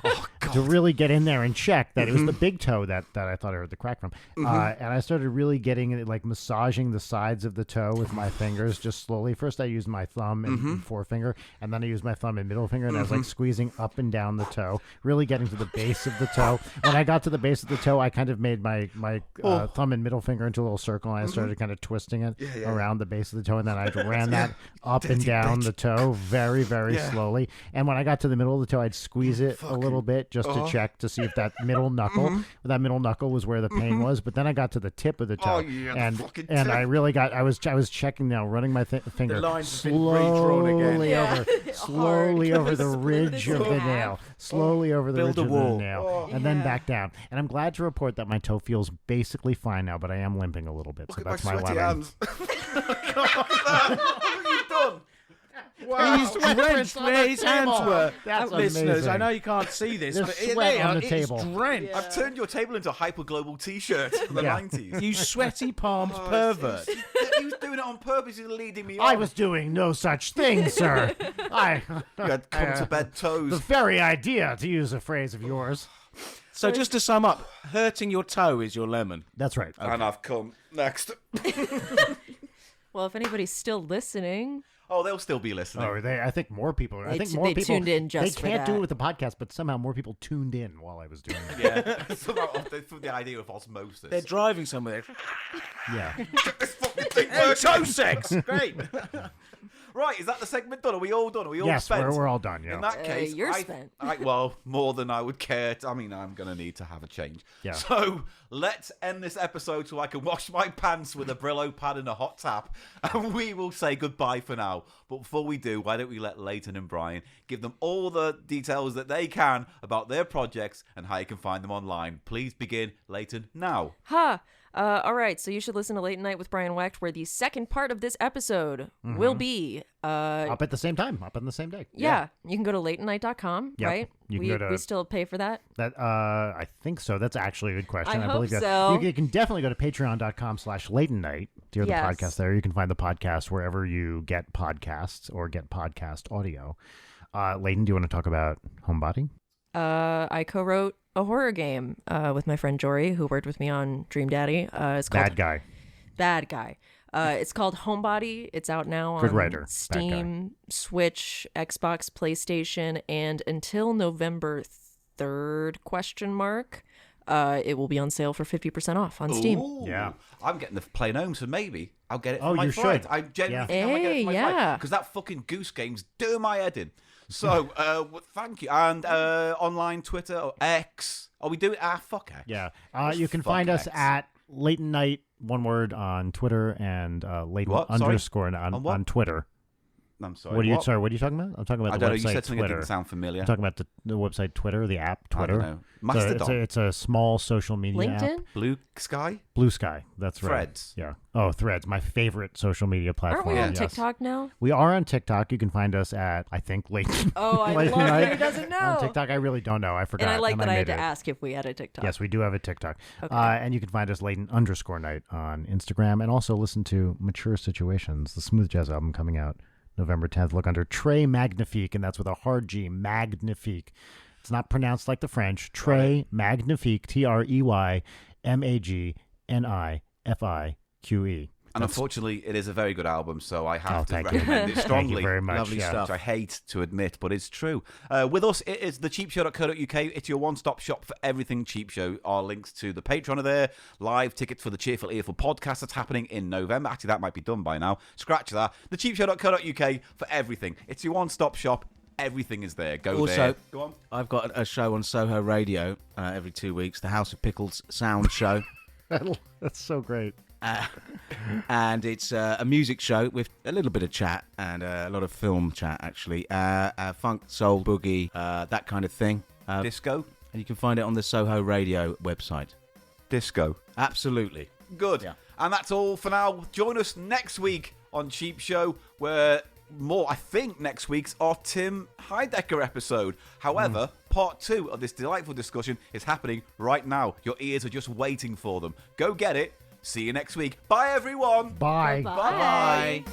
to really get in there and check that it was the big toe that I thought I heard the crack from. And I started really getting it, massaging the sides of the toe with my fingers just slowly. First I used my thumb and forefinger, and then I used my thumb and middle finger, and I was squeezing up and down the toe, really getting to the base of the toe. When I got to the base of the toe, I kind of made my thumb and middle finger into a little circle, and I started kind of twisting it around the base of the toe, and then I ran that up and down the toe very, very slowly. And when I got to the middle of the toe, I'd squeeze it a little bit just to check to see if that middle knuckle was where the pain was. But then I got to the tip of the toe, and I really got. I was checking now, running my finger the lines have been redrawn again. slowly over the ridge of the nail, slowly over the ridge of the nail, and then back down. And I'm glad to report that my toe feels basically fine now, but I am limping a little bit. So that's my lemon. Hands. What have you done? Wow. He's drenched where his hands were. That's Listeners, amazing. I know you can't see this, There's but sweat on the table. It's drenched. I've turned your table into a hyper-global T-shirt from the 90s. You sweaty palmed pervert. He was doing it on purpose. He was leading me on. I was doing no such thing, sir. You had come-to-bed toes. The very idea, to use a phrase of yours. So just to sum up, hurting your toe is your lemon. That's right. Okay. And I've come. Next. Well, if anybody's still listening... Oh, they'll still be listening. Oh, I think more people. I think more they people tuned in just They can't for do that. it with the podcast, but somehow more people tuned in while I was doing it. Yeah. From the idea of osmosis. They're driving somewhere. Yeah. This fucking thing works. Toe sex. Great. Right, is that the segment done? Are we all done? Are we all Yes, spent? we're all done, yeah. In that case, you're spent. Well, more than I would care. I'm going to need to have a change. Yeah. So let's end this episode so I can wash my pants with a Brillo pad and a hot tap, and we will say goodbye for now. But before we do, why don't we let Leighton and Brian give them all the details that they can about their projects and how you can find them online. Please begin, Leighton, now. All right, so you should listen to Leighton Night with Brian Wecht, where the second part of this episode will be... up at the same time, up on the same day. Yeah, you can go to LeightonNight.com, Yep. right? You can go to- we still pay for that? That I think so. That's actually a good question. I believe hope that. so. You can definitely go to patreon.com/Leighton Night to hear the Yes. podcast there. You can find the podcast wherever you get podcasts or get podcast audio. Leighton, do you want to talk about Homebody? I co-wrote a horror game with my friend Jory, who worked with me on Dream Daddy. It's called Bad Guy. It's called Homebody. It's out now on Steam, Switch, Xbox, PlayStation, and until November 3rd, it will be on sale for 50% off on Steam. Ooh, yeah. I'm getting the plane home, so maybe I'll get it for you my flight. should. I genuinely think I might get it for my flight. Because that fucking Goose Game's doing my head in. So, thank you. And online, Twitter, or X. Are we doing fuck X? Yeah. You can find us at Leighton Night, one word, on Twitter, and Leighton underscore on Twitter. I'm sorry. What are you talking about? I'm talking about the website You said something Twitter. that didn't sound familiar. I'm talking about the website Twitter, the app Twitter. I don't know. Mastodon. It's a small social media LinkedIn? app. Blue Sky? Blue Sky. That's right. Threads. Yeah. Oh, Threads. My favorite social media platform. Aren't we on TikTok now? We are on TikTok. You can find us at, I think, Leighton. Oh, I love that he doesn't know. On TikTok, I really don't know. I forgot. And I like that I had to it. ask if we had a TikTok. Yes, we do have a TikTok. Okay. And you can find us Leighton _night on Instagram, and also listen to Mature Situations, the smooth jazz album coming out November 10th. Look under Trey Magnifique, and that's with a hard G, Magnifique. It's not pronounced like the French. Trey Magnifique, TreyMagnifique. And unfortunately, it is a very good album, so I have to thank you. recommend it strongly. Thank you very much. Lovely stuff. Which I hate to admit, but it's true. With us, it is thecheapshow.co.uk. It's your one-stop shop for everything Cheap Show. Our links to the Patreon are there. Live tickets for the Cheerful Earful podcast that's happening in November. Actually, that might be done by now. Scratch that. Thecheapshow.co.uk for everything. It's your one-stop shop. Everything is there. Go there. Go on. I've got a show on Soho Radio every 2 weeks, the House of Pickles Sound Show. That's so great. And it's a music show with a little bit of chat and a lot of film chat, actually. Funk, soul, boogie, that kind of thing. Disco. And you can find it on the Soho Radio website. Disco. Absolutely. Good. Yeah. And that's all for now. Join us next week on Cheap Show, where I think next week's our Tim Heidecker episode. However, part 2 of this delightful discussion is happening right now. Your ears are just waiting for them. Go get it. See you next week. Bye, everyone. Bye. Bye. Bye.